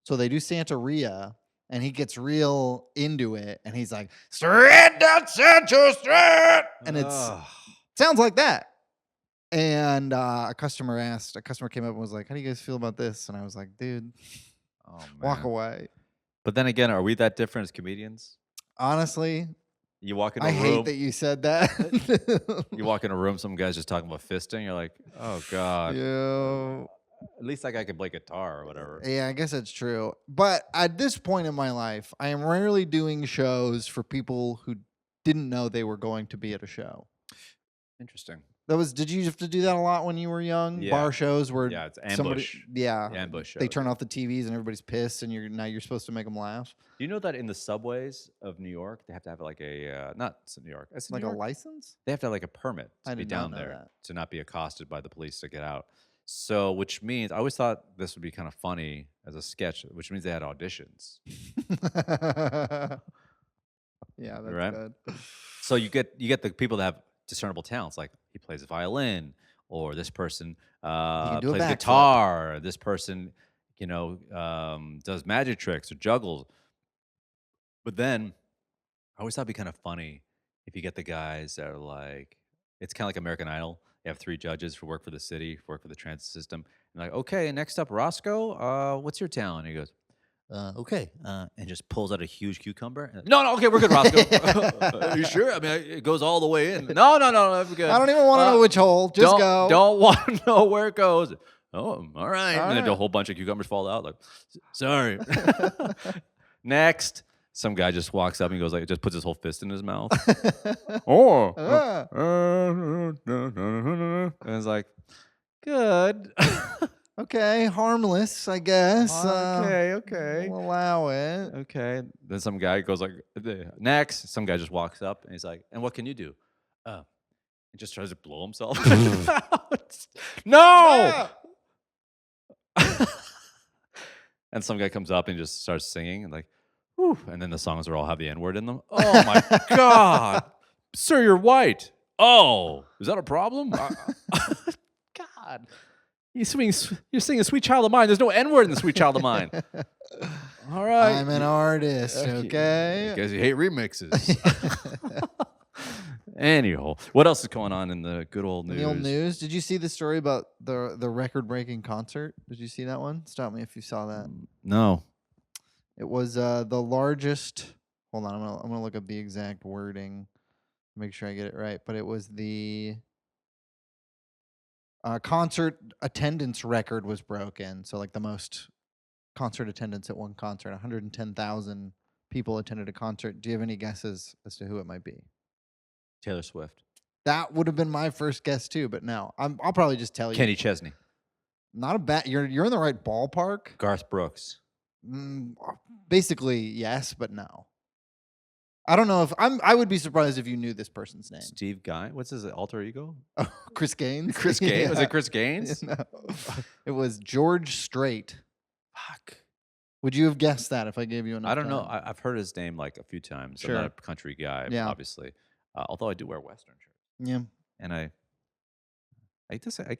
so they do Santeria, and he gets real into it, and he's like, "Straight down Central Street," and it sounds like that. And a customer came up and was like, "How do you guys feel about this?" And I was like, "Dude, walk away." But then again, are we that different as comedians? Honestly, you walk in a I room. hate that you said that. You walk in a room, some guy's just talking about fisting. You're like, oh God. Yeah. At least that guy can play guitar or whatever. Yeah, I guess that's true. But at this point in my life, I am rarely doing shows for people who didn't know they were going to be at a show. Interesting. Did you have to do that a lot when you were young? Yeah. Bar shows where it's ambush. Ambush shows. They turn off the TVs and everybody's pissed, and you're supposed to make them laugh. Do you know that in the subways of New York, they have to have like a not New York, it's like New York? A license? They have to have like a permit to be down there to not be accosted by the police to get out. So, which means I always thought this would be kind of funny as a sketch, which means they had auditions. Yeah, that's right? good. So you get the people that have discernible talents, like he plays a violin, or this person plays guitar, this person, does magic tricks or juggles. But then I always thought it'd be kind of funny if you get the guys that are like, it's kind of like American Idol. They have 3 judges who work for the city, who work for the transit system. And like, okay, next up, Roscoe, what's your talent? And he goes, okay, and just pulls out a huge cucumber. No, okay, we're good, Roscoe. Are you sure? I mean, it goes all the way in. No, we're good. I don't even want to know which hole. Just go. Don't want to know where it goes. Oh, all right. And then a whole bunch of cucumbers fall out. Like, sorry. Next. Some guy just walks up and goes just puts his whole fist in his mouth. And it's like, good. Okay, harmless, I guess. Okay. We'll allow it. Okay. Then some guy goes like, next. Some guy just walks up and he's like, and what can you do? He just tries to blow himself. No! And some guy comes up and just starts singing and like, whew, and then the songs all have the N-word in them. Oh my God. Sir, you're white. Oh, is that a problem? God. You're singing Sweet Child of Mine. There's no N-word in the Sweet Child of Mine. All right. I'm an artist, okay? Because you hate remixes. Anyhow, what else is going on in the good old news? The old news. Did you see the story about the record-breaking concert? Did you see that one? Stop me if you saw that. No. It was the largest. Hold on, I'm gonna look up the exact wording, make sure I get it right. But it was the concert attendance record was broken. So like the most concert attendance at one concert, 110,000 people attended a concert. Do you have any guesses as to who it might be? Taylor Swift. That would have been my first guess too, but no, I'll probably just tell you. Kenny Chesney. Not a bad. You're in the right ballpark. Garth Brooks. Basically, yes, but no. I don't know if I would be surprised if you knew this person's name. Steve Guy. What's his alter ego? Oh, Chris Gaines. Chris Gaines. Yeah. Was it Chris Gaines? No. It was George Strait. Fuck. Would you have guessed that if I gave you enough? I don't know. I've heard his name like a few times. Sure. I'm not a country guy, obviously. Although I do wear Western shirts. Yeah. And I guess I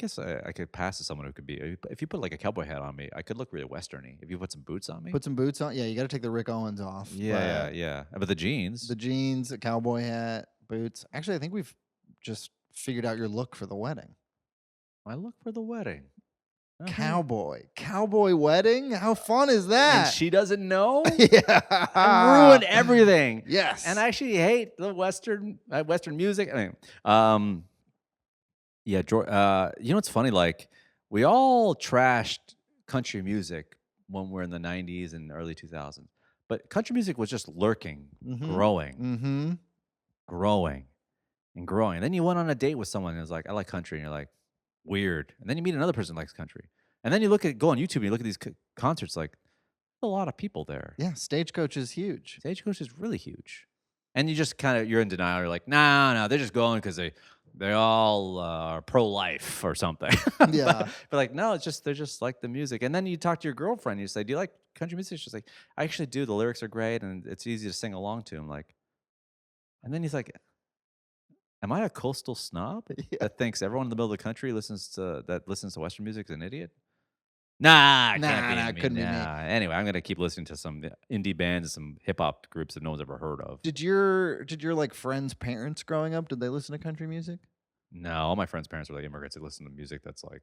could pass as someone who could be. If you put like a cowboy hat on me, I could look really Westerny. If you put some boots on me, put some boots on. Yeah, you got to take the Rick Owens off. Yeah. But the jeans, a cowboy hat, boots. Actually, I think we've just figured out your look for the wedding. My look for the wedding. Cowboy wedding. How fun is that? And she doesn't know. Yeah, And ruined everything. Yes, and I actually hate the Western music. Yeah, you know what's funny? Like, we all trashed country music when we're in the 90s and early 2000s. But country music was just lurking, growing, growing, and growing. And then you went on a date with someone and it was like, I like country. And you're like, weird. And then you meet another person who likes country. And then you go on YouTube and you look at these concerts, like, a lot of people there. Yeah, Stagecoach is huge. Stagecoach is really huge. And you just you're in denial. You're like, no, they're just going because they all are pro-life or something. Yeah. but like, no, they're just like the music. And then you talk to your girlfriend and you say, do you like country music? She's like, I actually do. The lyrics are great and it's easy to sing along to. I'm like, and then he's like, am I a coastal snob that thinks everyone in the middle of the country listens to Western music is an idiot? Nah, couldn't be me. Anyway, I'm gonna keep listening to some indie bands and some hip hop groups that no one's ever heard of. Did your like friends' parents growing up? Did they listen to country music? No, all my friends' parents were like immigrants. They listened to music that's like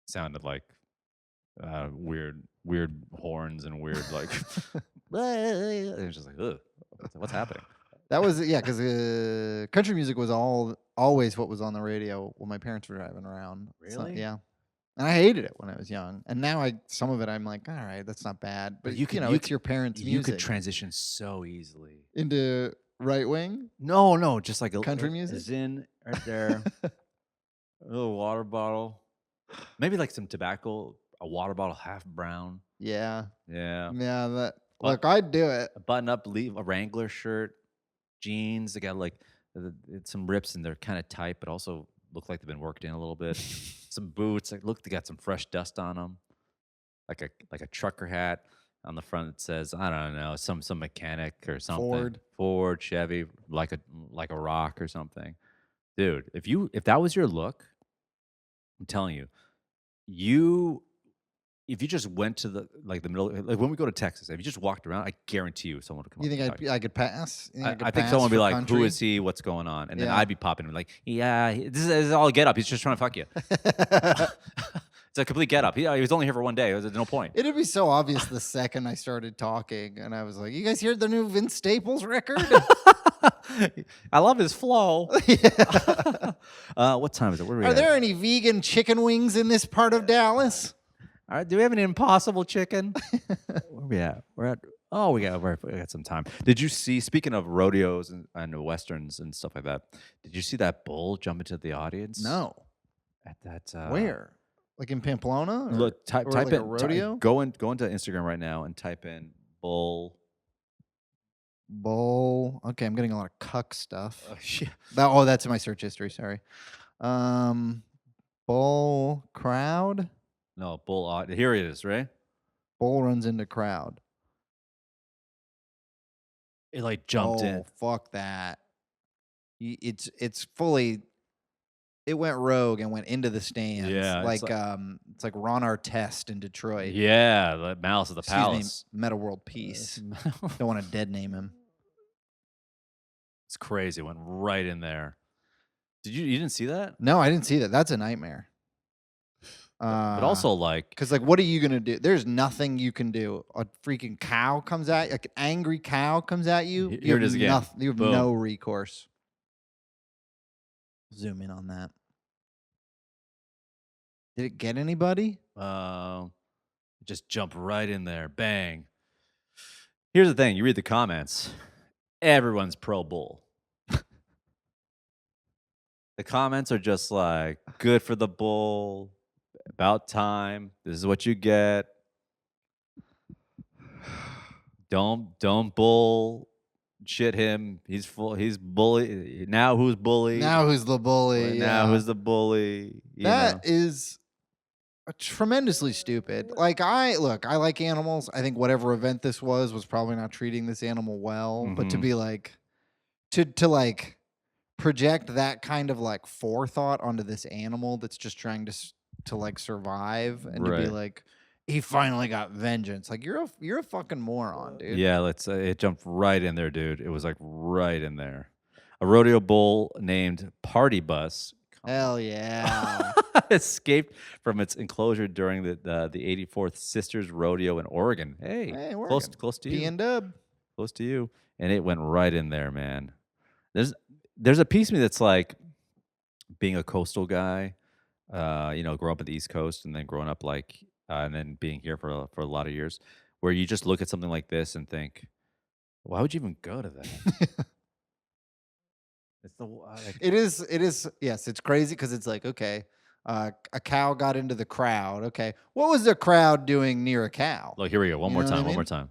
sounded like weird horns and weird like. It was just like, ugh, what's happening? That was because country music was always what was on the radio when my parents were driving around. Really? So, yeah. And I hated it when I was young. And now some of it I'm like, all right, that's not bad. But it's your parents' music. You could transition so easily into right wing. No, just like country music. Zin right there. A little water bottle, maybe like some tobacco. A water bottle, half brown. Yeah. Look, I'd do it. A button-up, a Wrangler shirt, jeans. They got like some rips and they're kind of tight, but also look like they've been worked in a little bit. Some boots. They got some fresh dust on them. Like a trucker hat on the front that says, I don't know, some mechanic or something. Ford, Chevy, like a rock or something. Dude, if that was your look, I'm telling you, if you just went to the middle, like when we go to Texas, if you just walked around, I guarantee you someone would come up. You think I could pass? I think someone would be like, country? Who is he? What's going on? And then I'd be popping like, yeah, this is all a get up. He's just trying to fuck you. It's a complete get up. He was only here for one day. There's no point. It'd be so obvious the second I started talking and I was like, you guys hear the new Vince Staples record? I love his flow. What time is it? Where are we at? There any vegan chicken wings in this part of Dallas? All right, do we have an Impossible Chicken? Where are we at? We got some time. Did you see, speaking of rodeos and westerns and stuff like that, did you see that bull jump into the audience? No. At that where? Like in Pamplona? Look, type like in a rodeo. Go into Instagram right now and type in bull. Bull. Okay, I'm getting a lot of cuck stuff. Yeah. That's in my search history. Sorry. Bull crowd. No, bull. Here it is, right? Bull runs into crowd. It like jumped in. Oh, fuck that. It's fully. It went rogue and went into the stands. Yeah, it's like Ron Artest in Detroit. Yeah, the Malice of the Palace. Meta World Peace. Don't want to dead name him. It's crazy. It went right in there. You didn't see that? No, I didn't see that. That's a nightmare. But also because what are you gonna do? There's nothing you can do. A freaking cow comes at you, like an angry cow comes at you. Here it is again. You have no recourse. Zoom in on that. Did it get anybody? Just jump right in there. Bang. Here's the thing. You read the comments. Everyone's pro bull. The comments are just like, good for the bull. About time. This is what you get. Don't bull shit him. He's bully. Now who's bully? Now who's the bully? Now who's the bully? That is tremendously stupid. Like I like animals. I think whatever event this was probably not treating this animal well. But to be like to like project that kind of like forethought onto this animal that's just trying to like survive and to be like, he finally got vengeance. Like you're a fucking moron, dude. Yeah, it jumped right in there, dude. It was like right in there. A rodeo bull named Party Bus. Hell yeah. escaped from its enclosure during the 84th Sisters Rodeo in Oregon. Hey, close to you. P and Dub. Close to you. And it went right in there, man. There's a piece of me that's like being a coastal guy, grow up at the East Coast and then growing up and then being here for a lot of years, where you just look at something like this and think, why would you even go to that? It is. Yes, it's crazy because it's like, okay, a cow got into the crowd. Okay, what was the crowd doing near a cow? Look, here we go. One more time.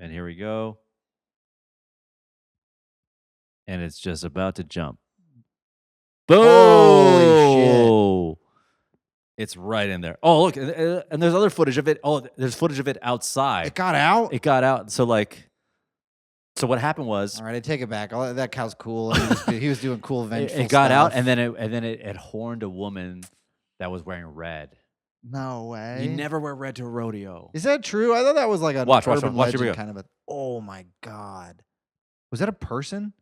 And here we go. And it's just about to jump. Boom! Holy shit. It's right in there. Oh, look. And there's other footage of it. Oh, there's footage of it outside. It got out? It got out. So what happened was... All right, I take it back. That cow's cool. He was doing cool, vengeful It got stuff. out, and then it horned a woman that was wearing red. No way. You never wear red to a rodeo. Is that true? I thought that was like a watch, urban legend kind of a... Oh, my God. Was that a person?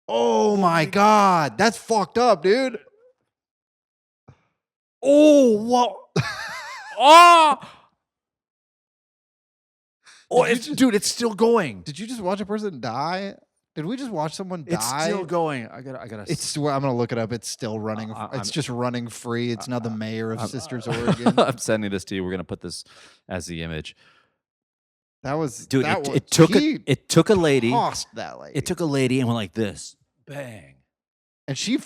Oh, my God. That's fucked up, dude. Oh, what? Oh! Dude, it's still going. Did you just watch a person die? Did we just watch someone die? It's still going. I gotta. I'm gonna look it up. It's still running. It's just running free. It's now the mayor of Sisters, Oregon. I'm sending this to you. We're gonna put this as the image. That was, dude. That it took a lady. Tossed that lady. It took a lady and went like this, bang, and she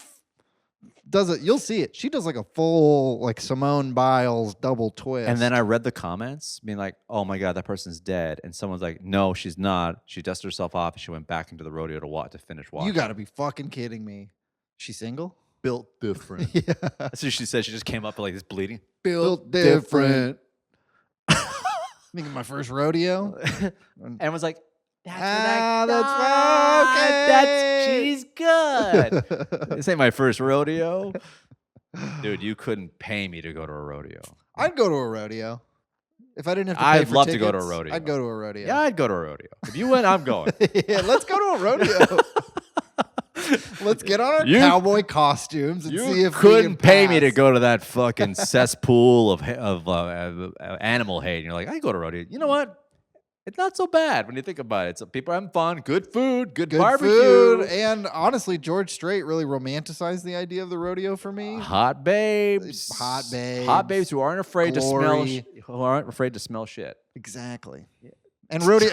does it. You'll see it. She does like a full like Simone Biles double twist. And then I read the comments being like, "Oh my God, that person's dead." And someone's like, "No, she's not. She dusted herself off and she went back into the rodeo to finish watching." You got to be fucking kidding me. She's single? Built different. Yeah. That's what she said. She just came up like this bleeding. Built different. Thinking my first rodeo. And was like, that's okay. She's good. This ain't my first rodeo. Dude, you couldn't pay me to go to a rodeo. I'd go to a rodeo. If I didn't have to pay I'd for love tickets, to go to a rodeo. I'd go to a rodeo. Yeah, I'd go to a rodeo. If you went, I'm going. Yeah, let's go to a rodeo. Let's get on our cowboy costumes and see if we couldn't can pay pass. me to go to that fucking cesspool of animal hate. And you're like, I go to rodeo. You know what? It's not so bad when you think about it. So people having fun, good food, good barbecue. Food. And honestly, George Strait really romanticized the idea of the rodeo for me. Hot babes. Hot babes who aren't afraid to smell shit. Exactly. Yeah. And rodeo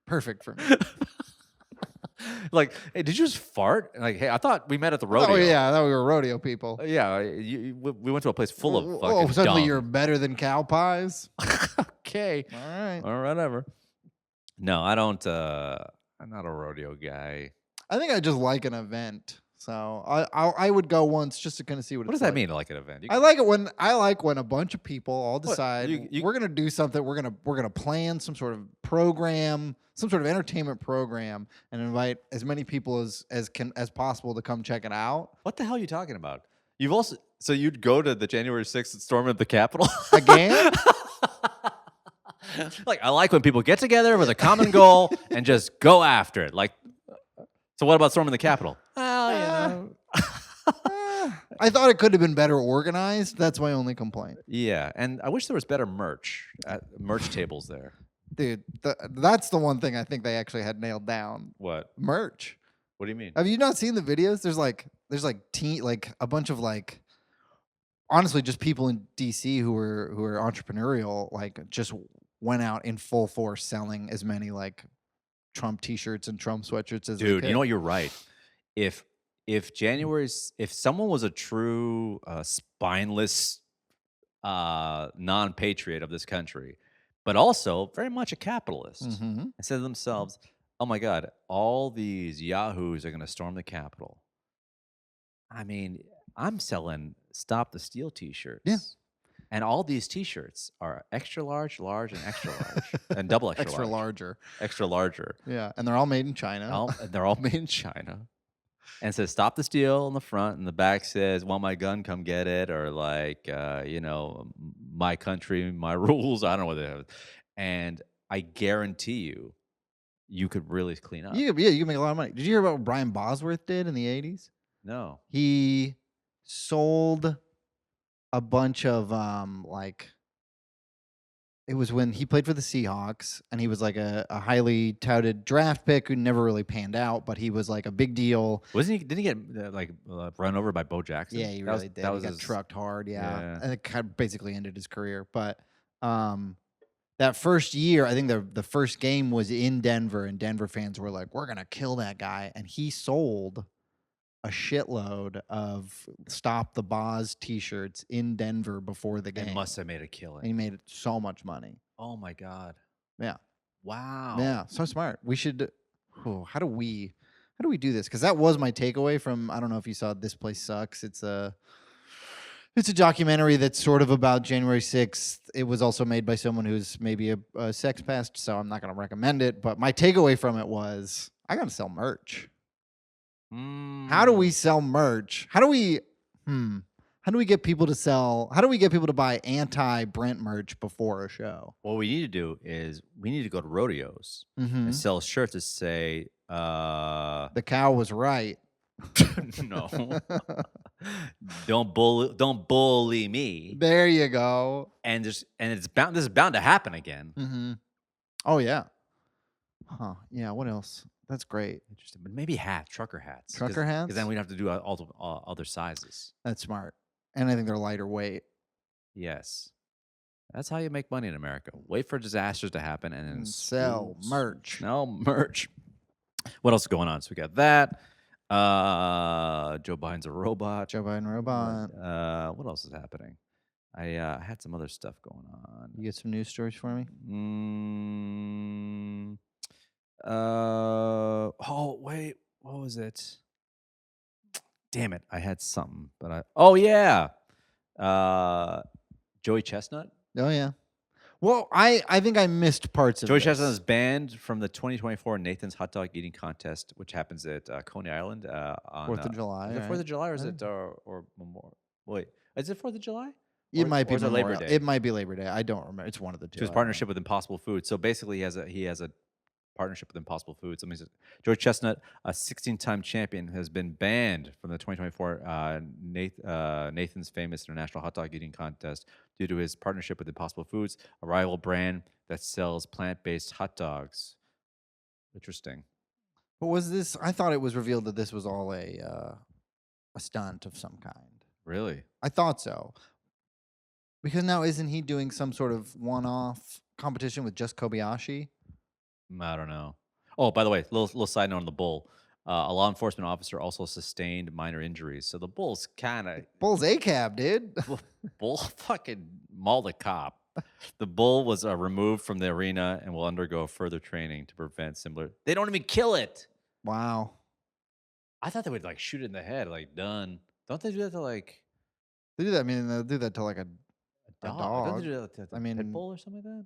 perfect for me. Like, hey, did you just fart? Like, hey, I thought we met at the rodeo. Oh yeah, I thought we were rodeo people. Yeah, we went to a place full of fucking Oh, suddenly dung. you're better than cow pies. Okay. All right. Or whatever. No, I don't. I'm not a rodeo guy. I think I just like an event. So I would go once just to kind of see what does that mean, like an event? I like when a bunch of people all decide we're gonna do something. We're gonna plan some sort of program, some sort of entertainment program, and invite as many people as possible to come check it out. What the hell are you talking about? So you'd go to the January 6th storming of the Capitol again? Like, I like when people get together with a common goal and just go after it. Like, so what about storming the Capitol? Well, you know. I thought it could have been better organized. That's my only complaint. Yeah, and I wish there was better merch tables there. Dude, that's the one thing I think they actually had nailed down. What? Merch. What do you mean? Have you not seen the videos? There's a bunch of honestly just people in DC who are entrepreneurial, just went out in full force selling as many Trump t-shirts and Trump sweatshirts as they could. You know what, you're right. If someone was a true spineless non-patriot of this country, but also very much a capitalist, and said to themselves, oh my God, all these yahoos are going to storm the Capitol. I mean, I'm selling Stop the Steal t-shirts. Yeah. And all these t-shirts are extra large, large, and extra large. And double extra large. Extra larger. Yeah, and they're all made in China. They're all made in China. And it says, Stop the Steal on the front, and the back says, want my gun, come get it, or my country, my rules. I don't know what they have. And I guarantee you you could really clean up. You can make a lot of money. Did you hear about what Brian Bosworth did in the 80s? No. He sold a bunch of it was when he played for the Seahawks, and he was like a highly touted draft pick who never really panned out, but he was like a big deal. Wasn't he? Didn't he get run over by Bo Jackson? Yeah, he really did. He got trucked hard. Yeah, and it kind of basically ended his career. But that first year, I think the first game was in Denver, and Denver fans were like, "We're gonna kill that guy," and he sold a shitload of "Stop the Boz" T-shirts in Denver before the game. It must have made a killing. And he made so much money. Oh my God! Yeah. Wow. Yeah. So smart. We should. How do we do this? Because that was my takeaway from. I don't know if you saw This Place Sucks. It's a documentary that's sort of about January 6th. It was also made by someone who's maybe a sex pest, so I'm not going to recommend it. But my takeaway from it was I got to sell merch. How do we sell merch? How do we get people to sell? How do we get people to buy anti-Brent merch before a show? What we need to do is we need to go to rodeos and sell shirts that say the cow was right. No. Don't bully me. There you go. And this is bound to happen again. Oh yeah. Huh. Yeah, what else? That's great. Interesting. But maybe trucker hats. Trucker hats? Because then we'd have to do all other sizes. That's smart. And I think they're lighter weight. Yes. That's how you make money in America. Wait for disasters to happen and then sell merch. Sell merch. What else is going on? So we got that. Joe Biden's a robot. Joe Biden robot. What else is happening? I had some other stuff going on. You get some news stories for me? Oh wait, what was it? Damn it, I had something, but Joey Chestnut. Oh yeah. Well, I think I missed parts of Joey this. Chestnut is banned from the 2024 Nathan's Hot Dog Eating Contest, which happens at Coney Island on 4th of July. Is it 4th of July or is it or Memorial? Wait, is it 4th of July? It might be Labor Day. It might be Labor Day. I don't remember. It's one of the two. To his partnership with Impossible Foods. So basically, he has a partnership with Impossible Foods. Joey Chestnut, a 16-time champion, has been banned from the 2024 Nathan's Famous International Hot Dog Eating Contest due to his partnership with Impossible Foods, a rival brand that sells plant-based hot dogs. Interesting. But was this? I thought it was revealed that this was all a stunt of some kind. Really? I thought so. Because now isn't he doing some sort of one-off competition with just Kobayashi? I don't know. Oh, by the way, little side note on the bull. A law enforcement officer also sustained minor injuries. So the bull's Bull's ACAB, dude. Bull fucking mauled a cop. The bull was removed from the arena and will undergo further training to prevent similar. They don't even kill it. Wow. I thought they would shoot it in the head, done. Don't they do that to They do that. I mean, they'll do that to a dog. Don't they do that to a pit bull or something like that?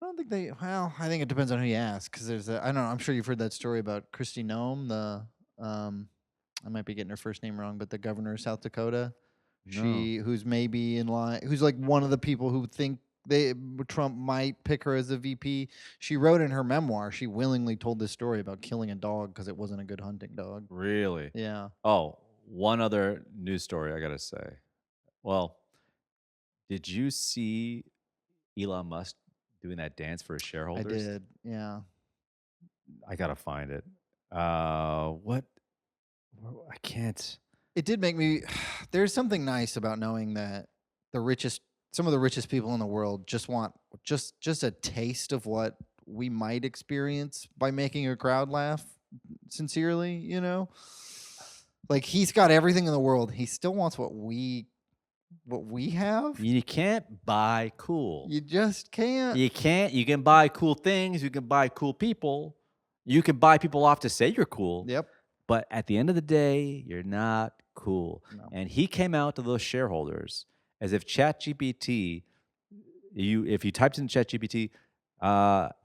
I don't think they. Well, I think it depends on who you ask. Because there's I don't know. I'm sure you've heard that story about Kristi Noem, I might be getting her first name wrong, but the governor of South Dakota. No. Who's maybe in line, who's one of the people who think Trump might pick her as a VP. She wrote in her memoir, she willingly told this story about killing a dog because it wasn't a good hunting dog. Really? Yeah. Oh, one other news story I gotta say. Well, did you see Elon Musk doing that dance for his shareholders? I did. Yeah. I gotta find it. What? I can't. It did make me. There's something nice about knowing that some of the richest people in the world just want just a taste of what we might experience by making a crowd laugh sincerely. He's got everything in the world. He still wants what we have. You can't buy cool. You just can't. You can't. You can buy cool things. You can buy cool people. You can buy people off to say you're cool. Yep. But at the end of the day, you're not cool. No. And he came out to those shareholders as if ChatGPT, if you typed in ChatGPT,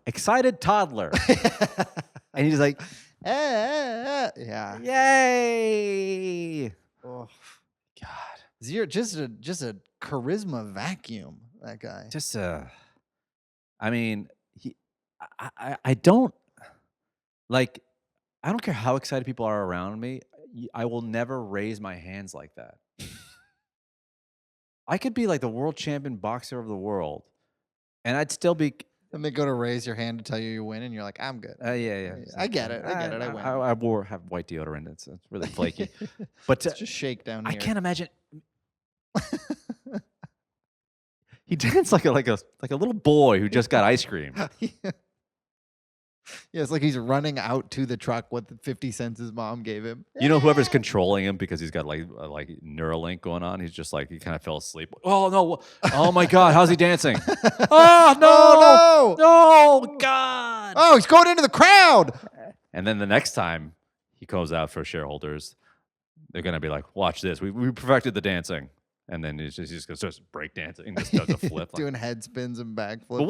excited toddler, and he's like, yeah, yay! Oh God, just a charisma vacuum. That guy. I mean, I don't. Like, I don't care how excited people are around me. I will never raise my hands like that. I could be like the world champion boxer of the world, and I'd still be. And they go to raise your hand to tell you win, and you're like, I'm good. Yeah. I get it. I get it. I win. I have white deodorant. It's really flaky. But It's just shake down I here. can't imagine. He danced like a little boy who just got ice cream. Yeah, it's like he's running out to the truck with the 50 cents his mom gave him. You know, whoever's controlling him because he's got like Neuralink going on. He's just like he kind of fell asleep. Oh no! Oh my God! How's he dancing? Oh no! Oh, no! No! God! Oh, he's going into the crowd. And then the next time he goes out for shareholders, they're gonna be like, "Watch this. We perfected the dancing." And then he's just gonna start break dancing and just does a flip, doing head spins and backflips. But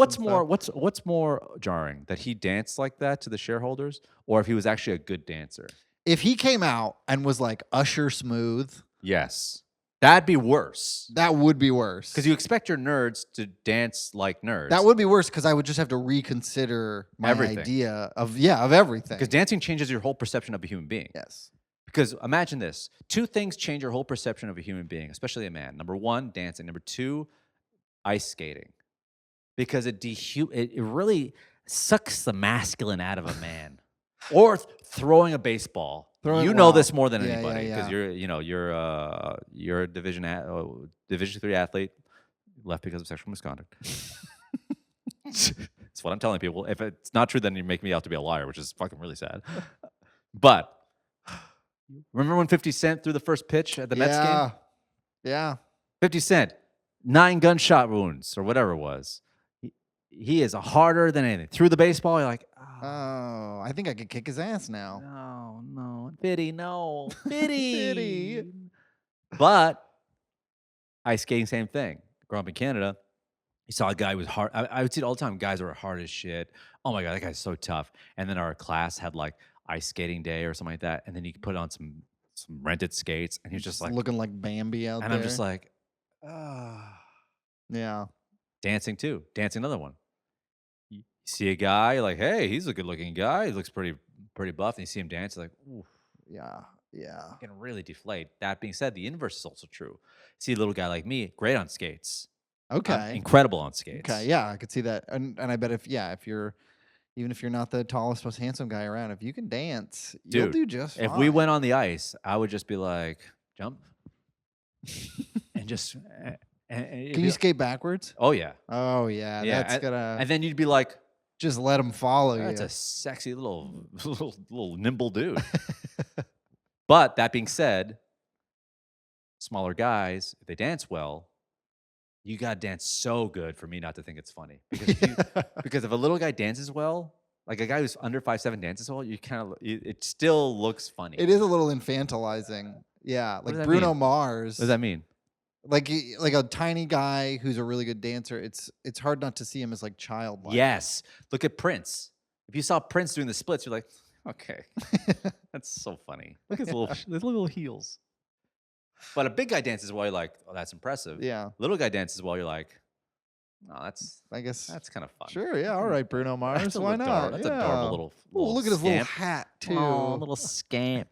what's more jarring, that he danced like that to the shareholders, or if he was actually a good dancer? If he came out and was like Usher smooth, yes, that'd be worse. That would be worse Because you expect your nerds to dance like nerds. That would be worse because I would just have to reconsider my idea of everything. Because dancing changes your whole perception of a human being. Yes. Because imagine this. 2 things change your whole perception of a human being, especially a man. Number 1, dancing. Number 2, ice skating. Because it really sucks the masculine out of a man. Or throwing a baseball. You know this more than anybody because you're a Division 3 athlete, left because of sexual misconduct. That's what I'm telling people. If it's not true, then you make me out to be a liar, which is fucking really sad. But remember when 50 Cent threw the first pitch at the Mets game? Yeah. 50 Cent, 9 gunshot wounds or whatever it was. He is harder than anything. Threw the baseball, you're like, oh, I think I could kick his ass now. No. Pity. But ice skating, same thing. Growing up in Canada, you saw a guy who was hard. I would see it all the time. Guys who were hard as shit. Oh my God, that guy's so tough. And then our class had like ice skating day or something like that. And then you could put on some rented skates, and he was just like looking like Bambi out there. And I'm just like, yeah. Dancing too. Dancing, another one. You see a guy, you're like, hey, he's a good looking guy. He looks pretty buff. And you see him dance, you're like, ooh. Yeah. You can really deflate. That being said, the inverse is also true. See a little guy like me, great on skates. Okay. Incredible on skates. Okay, yeah, I could see that. And I bet if you're even if you're not the tallest, most handsome guy around, if you can dance, you'll do just fine. If we went on the ice, I would just be like, jump. And just can you skate backwards? Oh yeah. Oh yeah. That's gonna. And then you'd be like, just let him follow you. That's a sexy little nimble dude. But that being said, smaller guys, if they dance well, you gotta dance so good for me not to think it's funny. Because if a little guy dances well, like a guy who's under 5'7" dances well, it still looks funny. It is a little infantilizing. Yeah, like Bruno Mars. What does that mean? Like a tiny guy who's a really good dancer. It's hard not to see him as like childlike. Yes. Look at Prince. If you saw Prince doing the splits, you're like, okay, that's so funny. Look at his little heels. But a big guy dances well, you're like, oh, that's impressive. Yeah. Little guy dances well, you're like, oh, I guess that's kind of fun. Sure, yeah, all right, Bruno Mars. Why not? That's adorable little look at his scamp. little hat too. Oh, little scamp.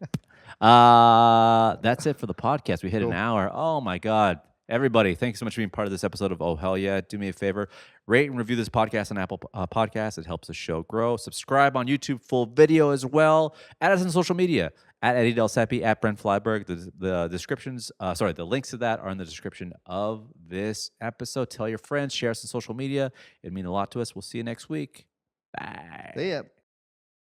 That's it for the podcast. We hit an hour. Oh my God. Everybody, thanks so much for being part of this episode of Oh Hell Yeah. Do me a favor, rate and review this podcast on Apple Podcasts. It helps the show grow. Subscribe on YouTube, full video as well. Add us on social media, at Eddie Del Siepe, at Brent Flyberg. The descriptions, the links to that are in the description of this episode. Tell your friends, share us on social media. It'd mean a lot to us. We'll see you next week. Bye. See ya.